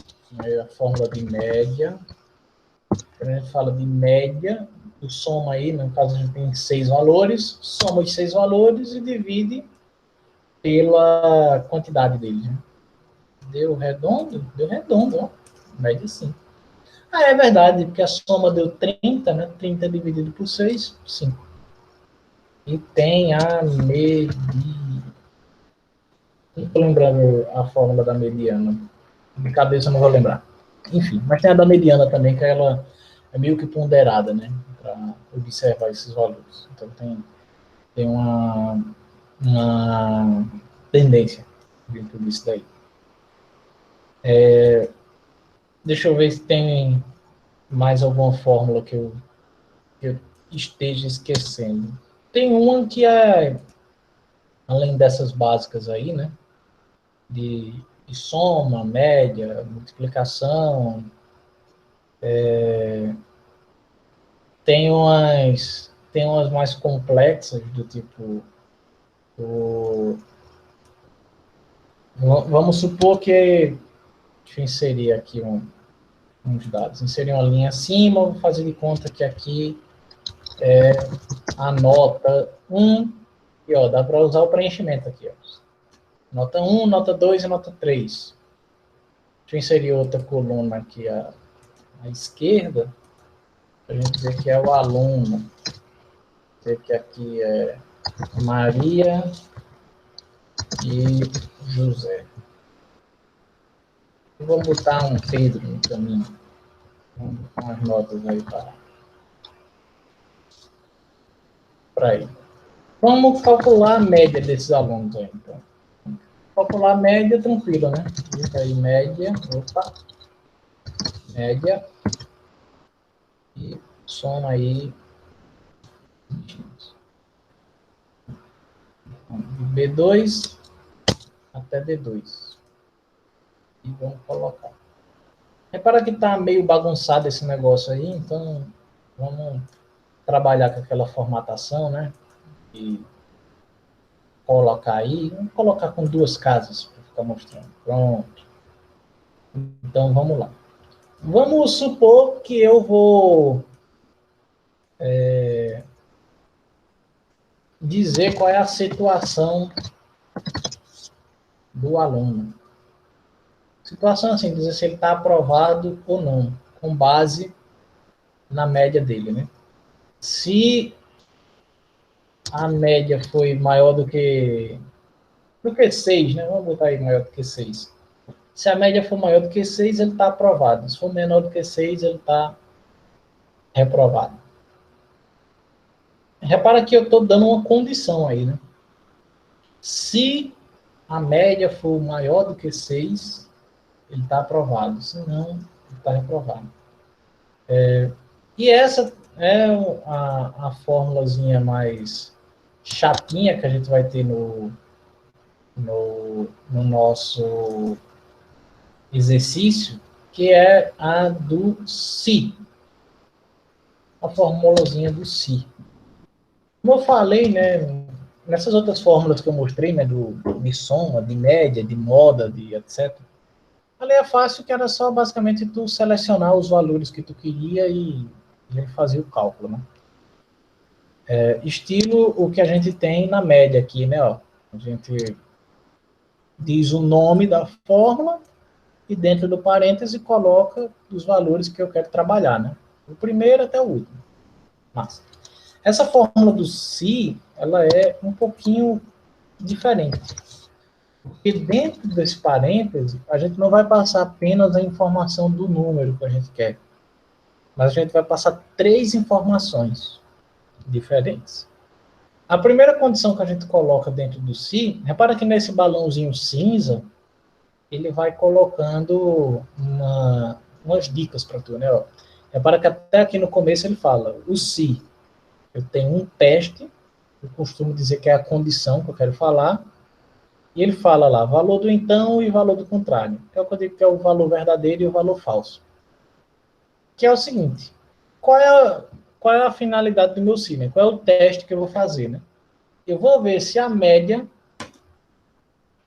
a fórmula de média, quando a gente fala de média, tu soma aí, no caso a gente tem 6 valores, soma os 6 valores e divide pela quantidade deles. Né? Deu redondo? Deu redondo, ó. Média sim. É verdade, porque a soma deu 30, né? 30 dividido por 6, 5. E tem a mediana. Não estou lembrando a fórmula da mediana. De cabeça eu não vou lembrar. Enfim, mas tem a da mediana também, que ela é meio que ponderada, né? Para observar esses valores. Então tem uma tendência dentro disso daí. Deixa eu ver se tem mais alguma fórmula que eu esteja esquecendo. Tem uma que é, além dessas básicas aí, né? De soma, média, multiplicação. Tem umas mais complexas, do tipo. Vamos supor que. Deixa eu inserir aqui uns dados. Inserir uma linha acima, vou fazer de conta que aqui é a nota 1. E ó, dá para usar o preenchimento aqui. Ó. Nota 1, nota 2 e nota 3. Deixa eu inserir outra coluna aqui à esquerda, para a gente ver que é o aluno. Ver que aqui é Maria e José. E vou botar um Pedro no caminho. Vamos botar umas notas aí para ele. Vamos calcular a média desses alunos aí, então. Calcular a média tranquila, né? Clica aí, média. Opa. Média. E soma aí. De B2 até D2. E vamos colocar. Repara que tá meio bagunçado esse negócio aí, então vamos trabalhar com aquela formatação, né? E colocar aí, vamos colocar com 2 casas para ficar mostrando. Pronto. Então vamos lá. Vamos supor que eu vou dizer qual é a situação do aluno. Situação assim, dizer se ele está aprovado ou não, com base na média dele, né? Se a média foi maior do que 6, né? Vamos botar aí maior do que 6. Se a média for maior do que 6, ele está aprovado. Se for menor do que 6, ele está reprovado. Repara que eu estou dando uma condição aí, né? Se a média for maior do que 6, ele está aprovado. Se não, ele está reprovado. E essa é a formulazinha mais chatinha que a gente vai ter no nosso exercício, que é a do se. A formulazinha do se. Como eu falei, né, nessas outras fórmulas que eu mostrei, né, de soma, de média, de moda, de etc. Ali é fácil, que era só basicamente tu selecionar os valores que tu queria e ele fazia o cálculo, né? Estilo o que a gente tem na média aqui, né? Ó, a gente diz o nome da fórmula e dentro do parêntese coloca os valores que eu quero trabalhar, né? Do primeiro até o último. Massa. Essa fórmula do se, ela é um pouquinho diferente. Porque dentro desse parêntese, a gente não vai passar apenas a informação do número que a gente quer, mas a gente vai passar 3 informações diferentes. A primeira condição que a gente coloca dentro do se, repara que nesse balãozinho cinza, ele vai colocando umas dicas para tu, né? Ó. Repara que até aqui no começo ele fala, o se, eu tenho um teste, eu costumo dizer que é a condição que eu quero falar, e ele fala lá, valor do então e valor do contrário. É o que eu digo que é o valor verdadeiro e o valor falso. Que é o seguinte, qual é a finalidade do meu se, né? Qual é o teste que eu vou fazer, né? Eu vou ver se a média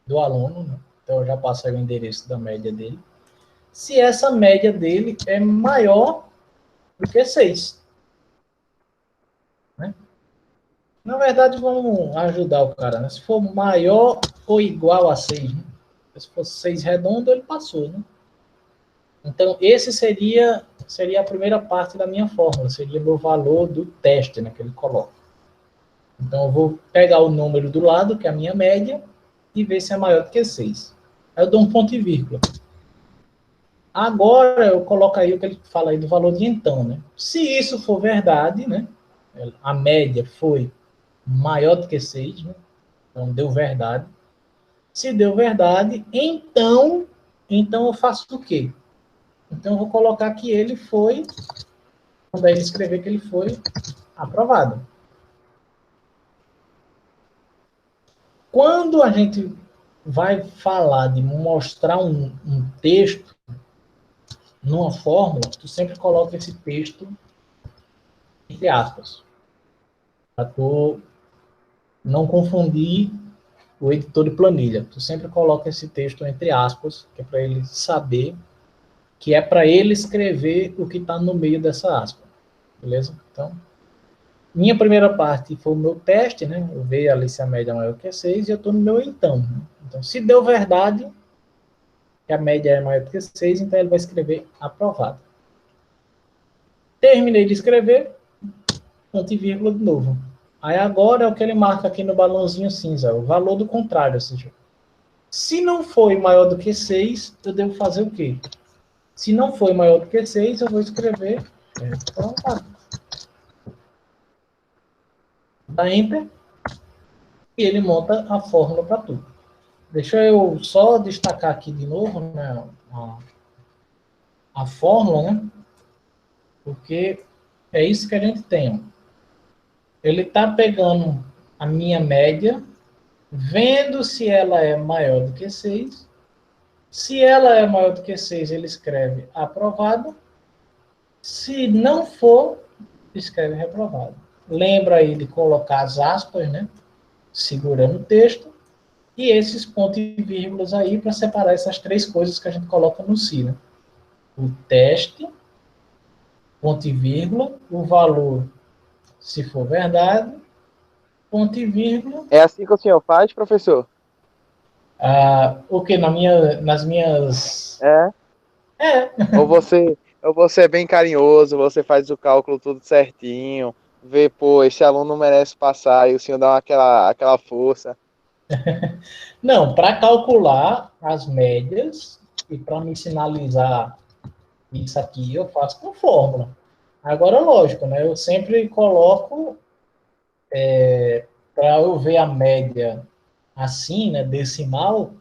do aluno, né? Então eu já passei o endereço da média dele, se essa média dele é maior do que 6. Né? Na verdade, vamos ajudar o cara, né? Se for maior ou igual a 6, né? Se for 6 redondo, ele passou, né? Então, esse seria a primeira parte da minha fórmula, seria meu valor do teste, né, que ele coloca. Então, eu vou pegar o número do lado, que é a minha média, e ver se é maior do que 6. Aí eu dou um ponto e vírgula. Agora, eu coloco aí o que ele fala aí do valor de então, né? Se isso for verdade, né? A média foi maior do que 6, né? Então, deu verdade. Se deu verdade, então eu faço o quê? Então, eu vou colocar que ele foi, quando ele escrever que ele foi aprovado. Quando a gente vai falar de mostrar um texto numa fórmula, tu sempre coloca esse texto entre aspas, para tu não confundir o editor de planilha. Tu sempre coloca esse texto entre aspas, que é para ele saber que é para ele escrever o que está no meio dessa aspa. Beleza? Então, minha primeira parte foi o meu teste, né? Eu vi ali se a média é maior que 6 e eu estou no meu então. Né? Então, se deu verdade, que a média é maior que 6, então ele vai escrever aprovado. Terminei de escrever, ponto e vírgula de novo. Aí agora é o que ele marca aqui no balãozinho cinza, o valor do contrário, ou seja, se não foi maior do que 6, eu devo fazer o quê? Se não foi maior do que 6, eu vou escrever aprovado. Dá Enter e ele monta a fórmula para tudo. Deixa eu só destacar aqui de novo, né, a fórmula, né? Porque é isso que a gente tem. Ele está pegando a minha média, vendo se ela é maior do que 6. Se ela é maior do que 6, ele escreve aprovado. Se não for, escreve reprovado. Lembra aí de colocar as aspas, né? Segurando o texto. E esses pontos e vírgulas aí para separar essas 3 coisas que a gente coloca no se, né? O teste, ponto e vírgula, o valor, se for verdade, ponto e vírgula. É assim que o senhor faz, professor? O que? Nas minhas... É? É, Ou você é bem carinhoso, você faz o cálculo tudo certinho, vê, pô, esse aluno merece passar, e o senhor dá aquela força. não, para calcular as médias e para me sinalizar isso aqui, eu faço com fórmula. Agora, lógico, né? Eu sempre coloco para eu ver a média assim, né, decimal,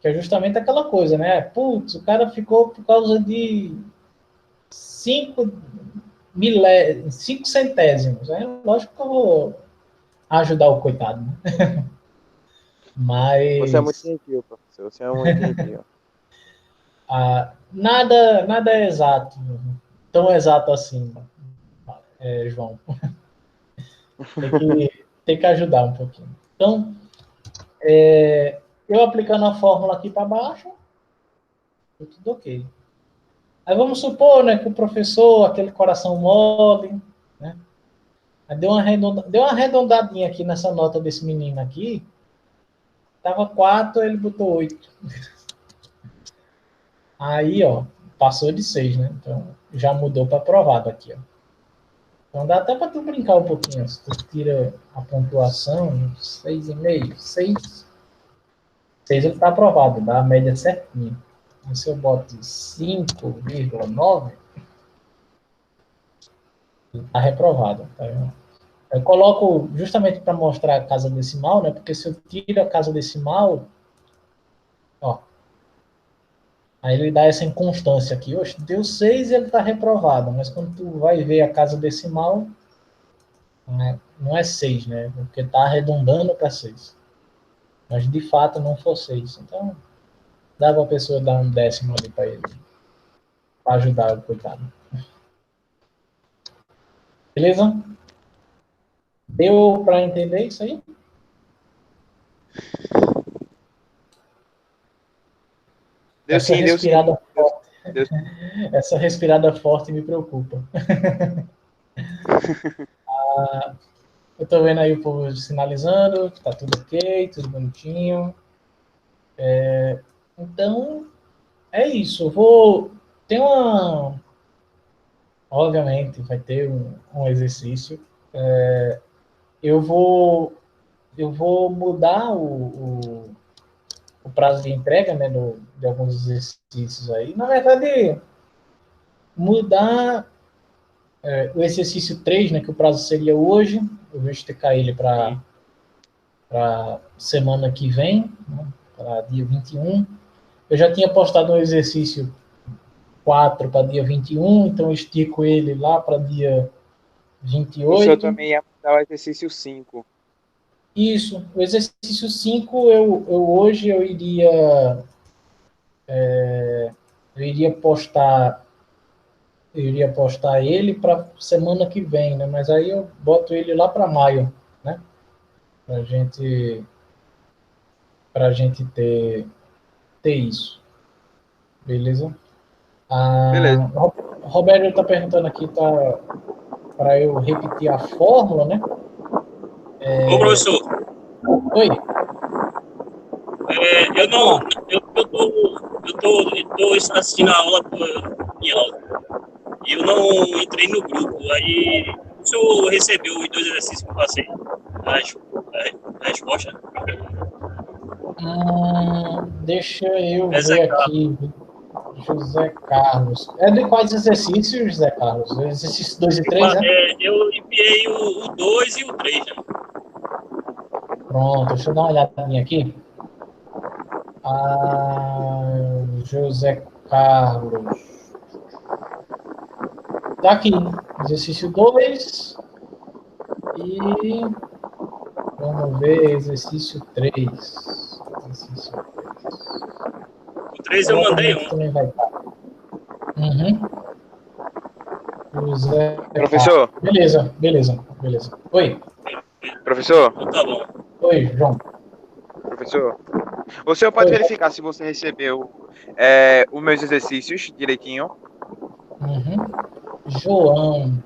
que é justamente aquela coisa, né? Putz, o cara ficou por causa de 5 centésimos. É lógico que eu vou ajudar o coitado, né? Você é muito Mas gentil, professor, você é muito gentil. nada é exato, tão exato assim, João. Tem que ajudar um pouquinho. Então, eu aplicando a fórmula aqui para baixo, tudo ok. Aí vamos supor, né, que o professor, aquele coração mole, né, deu uma arredondadinha aqui nessa nota desse menino aqui, tava 4, ele botou 8. Aí, ó, passou de 6, né? Então, já mudou para aprovado aqui, ó. Então, dá até para tu brincar um pouquinho. Se tu tira a pontuação, 6,5, 6 ele está aprovado, dá a média certinha. E se eu boto 5,9, está reprovado. Tá vendo? Eu coloco justamente para mostrar a casa decimal, né? Porque se eu tiro a casa decimal, ó, aí ele dá essa inconstância aqui. Oxe, deu 6 e ele está reprovado. Mas quando tu vai ver a casa decimal, não é 6, né? Porque está arredondando para 6. Mas de fato não for 6. Então, dá para a pessoa dar um décimo ali para ele. Para ajudar o coitado. Beleza? Deu para entender isso aí? Deu sim, deu sim. Deu... Essa respirada forte me preocupa. Eu tô vendo aí o povo sinalizando que tá tudo ok, tudo bonitinho. Então, é isso. Eu vou... Tem uma... Obviamente, vai ter um exercício. Eu vou... Eu vou mudar o prazo de entrega, né, de alguns exercícios aí. Na verdade, mudar o exercício 3, né, que o prazo seria hoje, eu vou esticar ele para semana que vem, né, para dia 21. Eu já tinha postado um exercício 4 para dia 21, então eu estico ele lá para dia O senhor 28. também ia mudar o exercício 5. Isso, o exercício 5, hoje eu iria postar ele para semana que vem, né? Mas aí eu boto ele lá para maio, né? Para gente ter isso, beleza? Beleza. Roberto está perguntando aqui, tá, para eu repetir a fórmula, né? Ô, professor, Oi, eu pode não, falar. eu tô assistindo a aula em áudio e eu não entrei no grupo. Aí o senhor recebeu os 2 exercícios que eu passei? A resposta? Deixa eu É Zé ver Carlos. aqui. José Carlos. É de quais exercícios, José Carlos? Exercício 2 e 3, né? Eu enviei o 2 e o 3, né? Pronto, deixa eu dar uma olhadinha aqui. José Carlos. Tá aqui, exercício 2 e vamos ver exercício 3. Exercício 3. O 3 eu mandei Provavelmente ontem. também vai estar. José Professor, Carlos. Beleza. Oi, professor, Então tá bom. oi, João. professor. O senhor pode Oi. verificar se você recebeu os meus exercícios direitinho? João.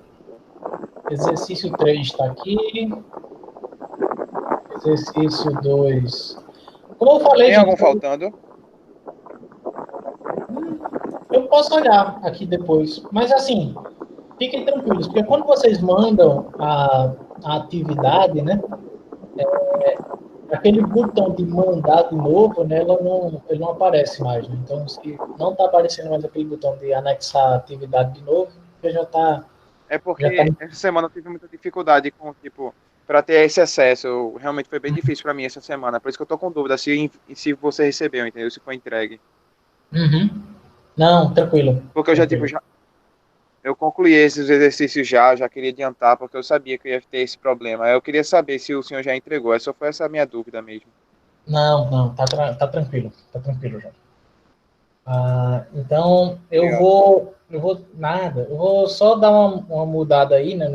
Exercício 3 está aqui. Exercício 2. Como eu falei, Tem algum gente, faltando? eu posso olhar aqui depois. Mas assim, fiquem tranquilos, porque quando vocês mandam a atividade, né? Aquele botão de mandar de novo, né, ele não aparece mais, né? Então, se não está aparecendo mais aquele botão de anexar a atividade de novo, porque É já tá. porque essa semana eu tive muita dificuldade com, tipo, para ter esse acesso. Realmente foi bem difícil para mim essa semana. Por isso que eu tô com dúvida se você recebeu, entendeu? Se foi entregue. Uhum. Não, tranquilo. Porque eu já, tipo, Tranquilo. eu concluí esses exercícios já queria adiantar, porque eu sabia que eu ia ter esse problema. Eu queria saber se o senhor já entregou. Essa foi essa a minha dúvida mesmo. Não, tá tranquilo já. Então, Obrigado. eu vou só dar uma mudada aí, né,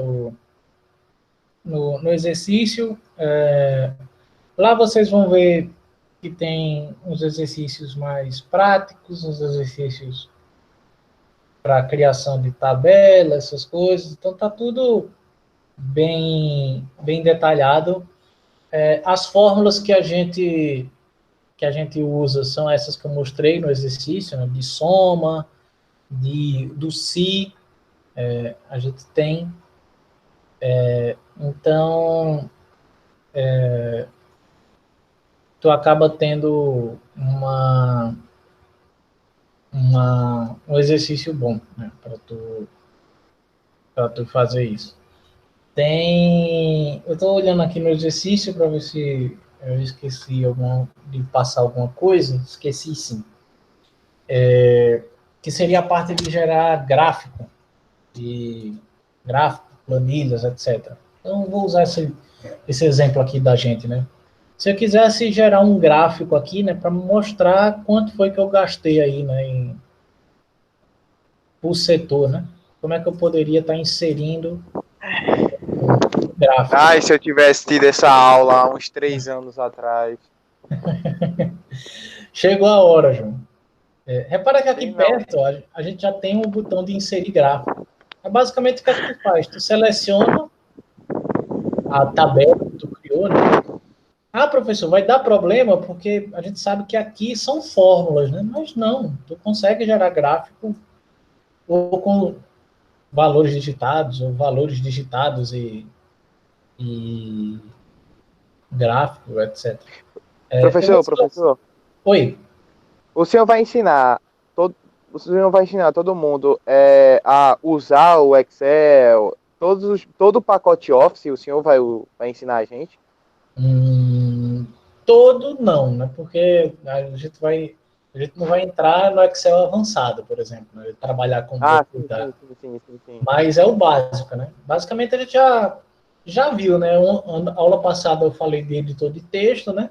no exercício. Lá vocês vão ver que tem uns exercícios mais práticos, uns exercícios para criação de tabela, essas coisas. Então tá tudo bem detalhado. As fórmulas que a gente usa são essas que eu mostrei no exercício, né, de soma, do si, a gente tem. Então, tu acaba tendo um exercício bom, né, para tu fazer isso. Eu estou olhando aqui no exercício para ver se eu esqueci de passar alguma coisa. Esqueci sim. Que seria a parte de gerar gráfico, planilhas, etc. Então, eu vou usar esse exemplo aqui da gente, né? Se eu quisesse gerar um gráfico aqui, né, para mostrar quanto foi que eu gastei aí, né, por setor, né? Como é que eu poderia estar inserindo um gráfico? Ai, se eu tivesse tido essa aula há uns 3 anos atrás. Chegou a hora, João. Repara que aqui Sei não. perto a gente já tem um botão de inserir gráfico. É basicamente o que é que tu faz? Tu seleciona a tabela que tu criou, né? Ah, professor, vai dar problema porque a gente sabe que aqui são fórmulas, né? Mas não, tu consegue gerar gráfico ou com valores digitados, ou valores digitados e gráfico, etc. Professor, Oi. o senhor vai ensinar o senhor vai ensinar todo mundo a usar o Excel, todo o pacote Office, o senhor vai ensinar a gente? Todo não, né? Porque a gente não vai entrar no Excel avançado, por exemplo, né? Trabalhar com Ah, banco de dados. sim. Mas é o básico, né? Basicamente a gente já viu, né? Aula passada eu falei de editor de texto, né?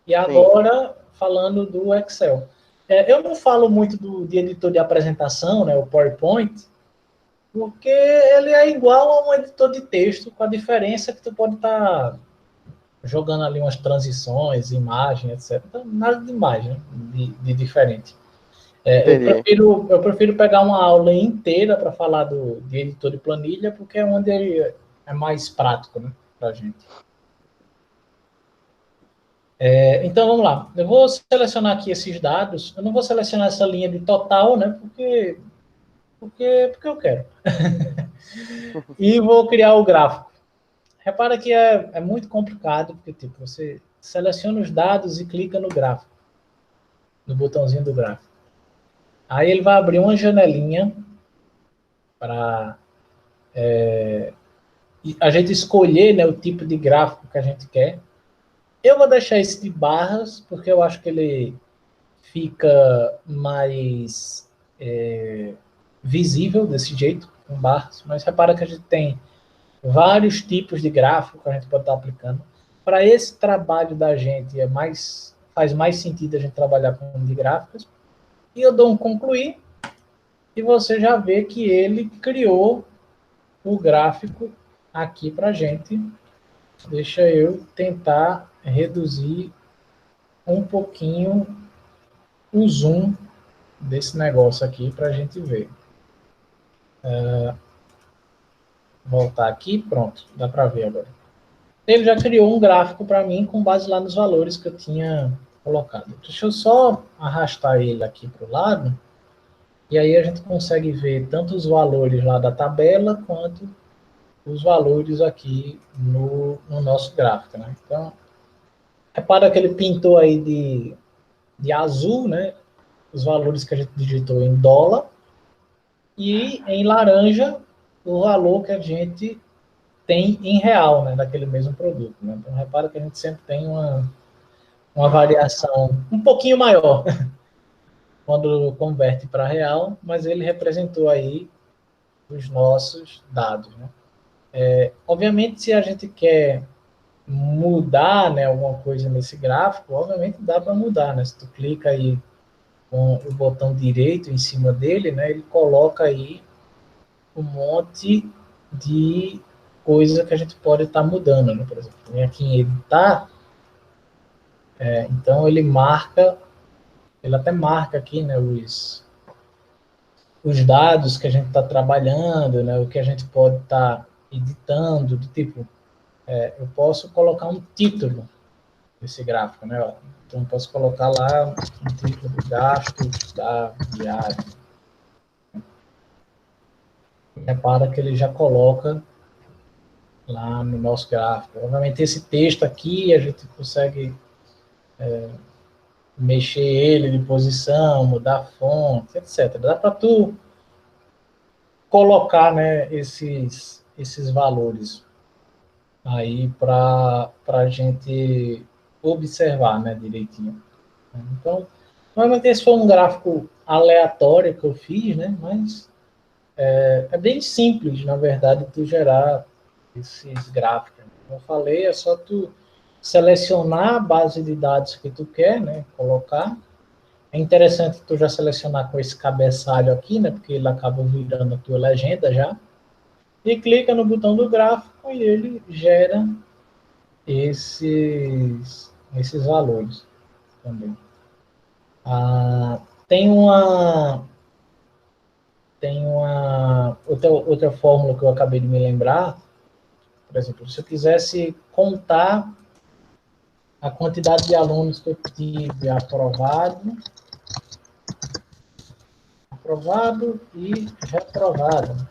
E Sim. agora falando do Excel. Eu não falo muito de editor de apresentação, né? O PowerPoint, porque ele é igual a um editor de texto, com a diferença que tu pode estar jogando ali umas transições, imagem, etc. Então, nada demais, né? De diferente. Entendi. Eu prefiro pegar uma aula inteira para falar de editor de planilha, porque é onde ele é mais prático, né, para a gente. Então, vamos lá. Eu vou selecionar aqui esses dados. Eu não vou selecionar essa linha de total, né, porque eu quero. E vou criar o gráfico. Repara que é muito complicado, porque tipo, você seleciona os dados e clica no gráfico, no botãozinho do gráfico. Aí ele vai abrir uma janelinha para a gente escolher, né, o tipo de gráfico que a gente quer. Eu vou deixar esse de barras, porque eu acho que ele fica mais visível desse jeito, com barras. Mas repara que a gente tem vários tipos de gráfico que a gente pode estar aplicando. Para esse trabalho da gente, faz mais sentido a gente trabalhar com de gráficos. E eu dou um concluir, e você já vê que ele criou o gráfico aqui para a gente. Deixa eu tentar reduzir um pouquinho o zoom desse negócio aqui para a gente ver. Voltar aqui, pronto, dá para ver agora. Ele já criou um gráfico para mim com base lá nos valores que eu tinha colocado. Deixa eu só arrastar ele aqui para o lado, e aí a gente consegue ver tanto os valores lá da tabela, quanto os valores aqui no nosso gráfico, né? Então, repara que ele pintou aí de azul, né? Os valores que a gente digitou em dólar, e em laranja, o valor que a gente tem em real, né? Daquele mesmo produto, né? Então, repara que a gente sempre tem uma variação um pouquinho maior quando converte para real, mas ele representou aí os nossos dados, né? Obviamente, se a gente quer mudar, né, alguma coisa nesse gráfico, obviamente dá para mudar, né? Se tu clica aí com o botão direito em cima dele, né, ele coloca aí um monte de coisa que a gente pode estar mudando, né? Por exemplo, vem aqui em editar, então ele marca, ele até marca aqui, né, os dados que a gente está trabalhando, né, o que a gente pode estar editando, do tipo, eu posso colocar um título desse gráfico, né? Ó. Então, eu posso colocar lá um título de gastos da viagem. Repara que ele já coloca lá no nosso gráfico. Obviamente, esse texto aqui, a gente consegue mexer ele de posição, mudar a fonte, etc. Dá para tu colocar, né, esses valores aí para a gente observar, né, direitinho. Então, normalmente esse foi um gráfico aleatório que eu fiz, né, mas é bem simples, na verdade, tu gerar esses gráficos. Como eu falei, é só tu selecionar a base de dados que tu quer, né, colocar. É interessante tu já selecionar com esse cabeçalho aqui, né, porque ele acaba virando a tua legenda já. E clica no botão do gráfico e ele gera esses valores também. Ah, tem uma outra fórmula que eu acabei de me lembrar. Por exemplo, se eu quisesse contar a quantidade de alunos que eu tive aprovado e reprovado.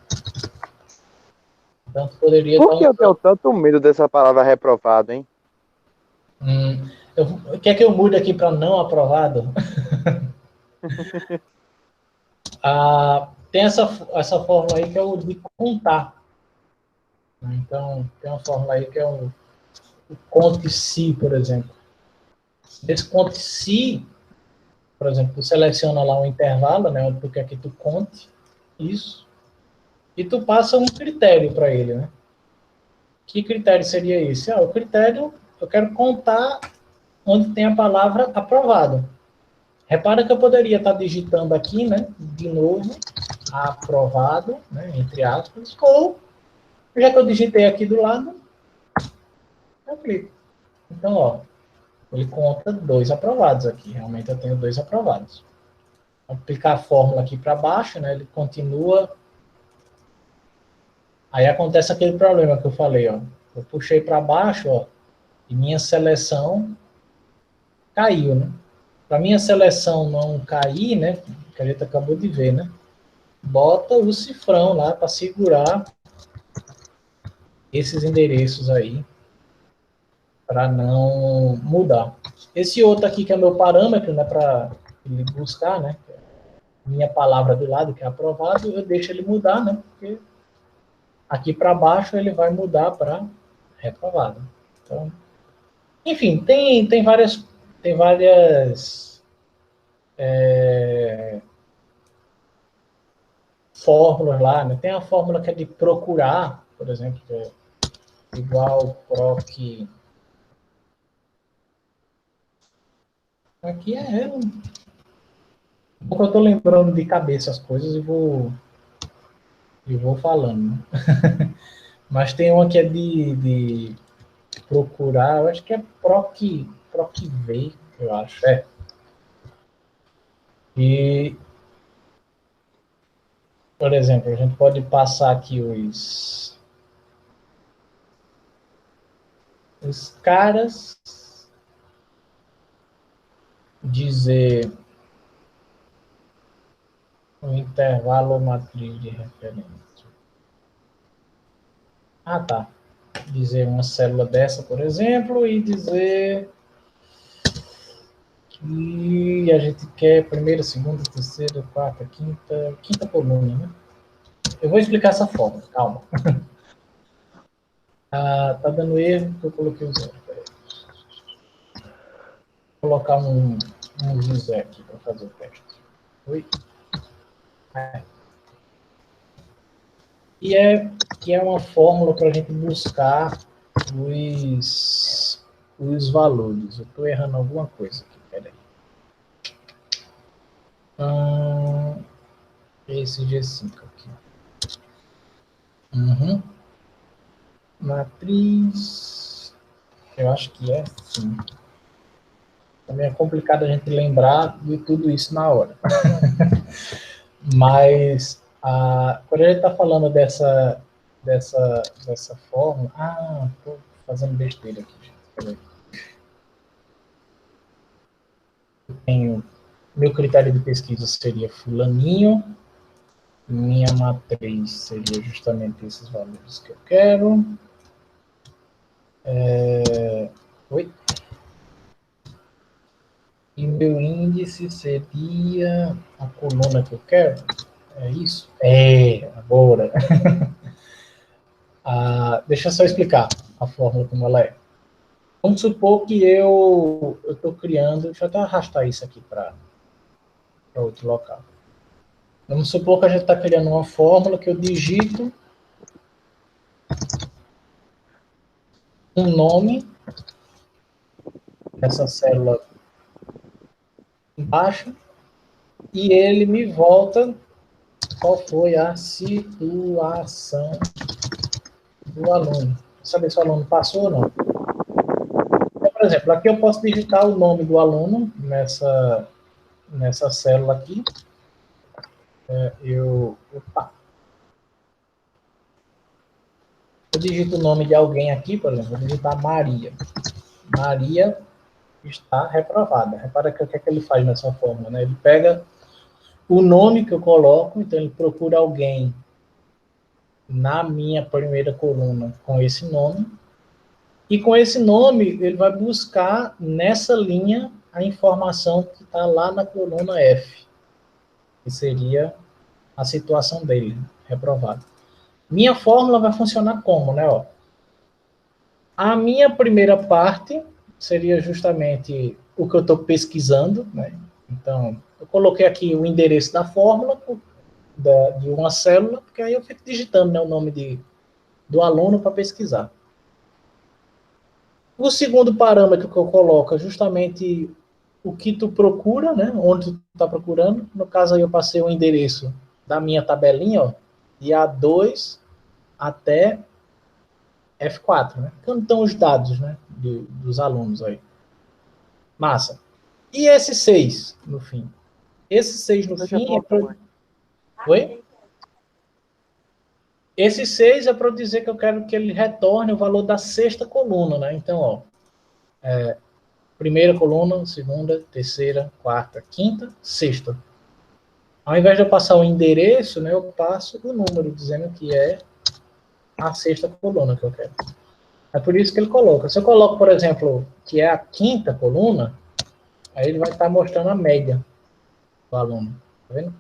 Então, poderia Por que dar eu tenho tanto medo dessa palavra reprovado, hein? Quer que eu mude aqui para não aprovado? Tem essa fórmula aí que é o de contar. Então, tem uma fórmula aí que é o conte-se, por exemplo. Esse conte-se, por exemplo, tu seleciona lá um intervalo, né, onde tu quer que tu conte isso, e tu passa um critério para ele, né? Que critério seria esse? O critério, eu quero contar onde tem a palavra aprovado. Repara que eu poderia estar digitando aqui, né, de novo, aprovado, né, entre aspas, ou, já que eu digitei aqui do lado, eu clico. Então, ó, ele conta 2 aprovados aqui. Realmente eu tenho 2 aprovados. Vou aplicar a fórmula aqui para baixo, né, ele continua. Aí acontece aquele problema que eu falei, ó. Eu puxei para baixo, ó, e minha seleção caiu, né? Para minha seleção não cair, né, que a gente acabou de ver, né, bota o cifrão lá para segurar esses endereços aí, para não mudar. Esse outro aqui que é meu parâmetro, né, para ele buscar, né, minha palavra do lado que é aprovado, eu deixo ele mudar, né, porque aqui para baixo ele vai mudar para reprovado. Então, enfim, tem várias fórmulas lá, né? Tem a fórmula que é de procurar, por exemplo, que é igual proc. Aqui porque eu estou lembrando de cabeça as coisas e vou falando, né? Mas tem uma que é de procurar, eu acho que é proc-v, eu acho, E, por exemplo, a gente pode passar aqui os caras dizer o intervalo matriz de referência. Ah, tá. Dizer uma célula dessa, por exemplo, e dizer que a gente quer primeira, segunda, terceira, quarta, quinta coluna, né? Eu vou explicar essa forma, calma. Ah, tá dando erro porque eu coloquei o zero. Vou colocar um José aqui para fazer o teste. Oi? Que é uma fórmula para a gente buscar os valores. Eu estou errando alguma coisa aqui, peraí. Esse G5 aqui. Uhum. Matriz. Eu acho que é sim. Também é complicado a gente lembrar de tudo isso na hora. Mas quando a gente está falando dessa forma. Ah, estou fazendo besteira aqui, gente. Peraí. Eu tenho. Meu critério de pesquisa seria fulaninho. Minha matriz seria justamente esses valores que eu quero. Oi? E meu índice seria a coluna que eu quero? É isso? É, agora. Deixa eu só explicar a fórmula como ela é. Vamos supor que eu estou criando... Deixa eu até arrastar isso aqui para outro local. Vamos supor que a gente está criando uma fórmula que eu digito um nome dessa célula embaixo e ele me volta qual foi a situação do aluno. Saber se o aluno passou ou não. Então, por exemplo, aqui eu posso digitar o nome do aluno nessa célula aqui. Eu digito o nome de alguém aqui, por exemplo, vou digitar Maria. Maria está reprovada. Repara que o que é que ele faz nessa fórmula, né? Ele pega o nome que eu coloco, então ele procura alguém na minha primeira coluna com esse nome, e com esse nome ele vai buscar nessa linha a informação que está lá na coluna F, que seria a situação dele, reprovado. Minha fórmula vai funcionar como, né? Ó, a minha primeira parte seria justamente o que eu estou pesquisando, né? Então, eu coloquei aqui o endereço da fórmula de uma célula, porque aí eu fico digitando, né, o nome do aluno para pesquisar. O segundo parâmetro que eu coloco é justamente o que tu procura, né, onde tu está procurando. No caso aí eu passei o endereço da minha tabelinha, ó, de A2 até F4, né? Que estão os dados, né, dos alunos aí. Massa. E esse 6 no fim? Esse 6 no fim é para... Oi? Esse 6 é para eu dizer que eu quero que ele retorne o valor da sexta coluna, né? Então, ó, primeira coluna, segunda, terceira, quarta, quinta, sexta. Ao invés de eu passar o endereço, né, eu passo o número, dizendo que é a sexta coluna que eu quero. É por isso que ele coloca. Se eu coloco, por exemplo, que é a quinta coluna, aí ele vai estar mostrando a média do aluno. Tá vendo?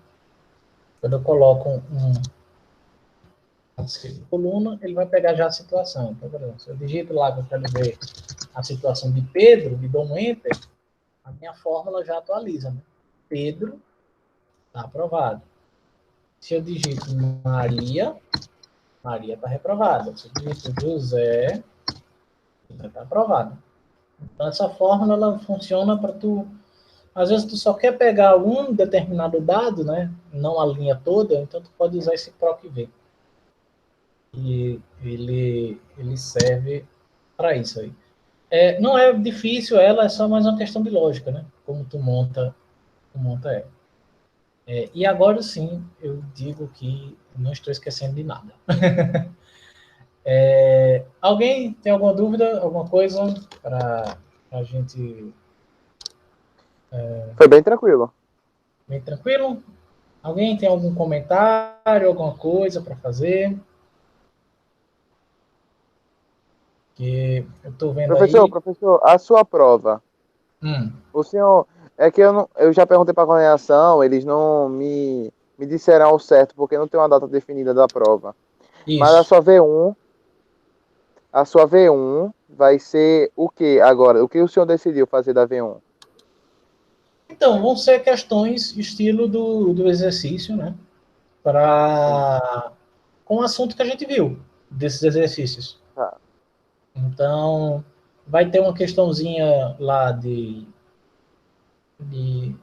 Quando eu coloco a sexta coluna, ele vai pegar já a situação. Então, por exemplo, se eu digito lá que eu quero ver a situação de Pedro, e dou um Enter, a minha fórmula já atualiza. Né? Pedro está aprovado. Se eu digito Maria, Maria está reprovada. Se eu digito José, José está aprovado. Então, essa fórmula ela funciona para tu... Às vezes, tu só quer pegar um determinado dado, né? Não a linha toda, então tu pode usar esse PROC-V. E ele serve para isso aí. Não é difícil ela, é só mais uma questão de lógica, né? Como tu monta ela. E agora sim, eu digo que não estou esquecendo de nada. Alguém tem alguma dúvida, alguma coisa para a gente Foi bem tranquilo. Bem tranquilo? Alguém tem algum comentário, alguma coisa para fazer? Que eu estou vendo aí. Professor, a sua prova. Hum, O senhor. É que eu já perguntei para a coordenação, eles não me disseram ao certo, porque não tem uma data definida da prova. Mas isso. a sua V1 vai ser o que agora? O que o senhor decidiu fazer da V1? Então, vão ser questões estilo do exercício, né? Com o assunto que a gente viu desses exercícios. Tá. Então, vai ter uma questãozinha lá de, de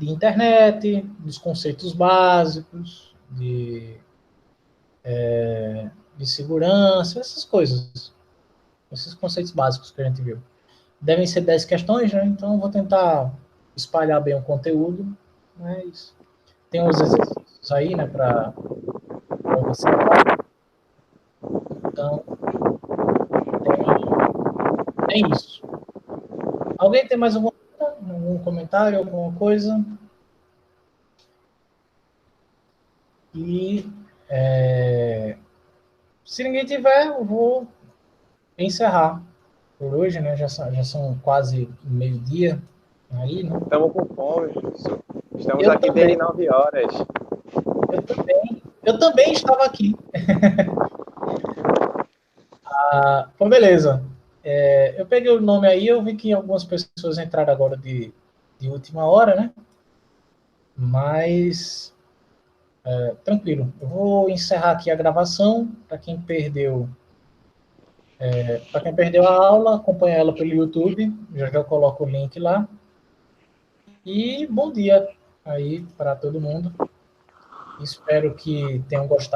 internet, dos conceitos básicos, de segurança, essas coisas. Esses conceitos básicos que a gente viu. Devem ser 10 questões, né? Então, eu vou tentar espalhar bem o conteúdo, mas tem uns exercícios aí, né, para observar. Então, tem isso. Alguém tem mais algum comentário, alguma coisa? E se ninguém tiver, eu vou encerrar por hoje, né? Já são quase meio-dia aí, né? Estamos com fome, professor. Estamos Eu aqui também, desde 9 horas. eu também estava aqui. Então, beleza. Eu peguei o nome aí, eu vi que algumas pessoas entraram agora de última hora, né? Mas tranquilo. Eu vou encerrar aqui a gravação para quem perdeu. Para quem perdeu a aula, acompanha ela pelo YouTube. Já já coloco o link lá. E bom dia aí para todo mundo. Espero que tenham gostado.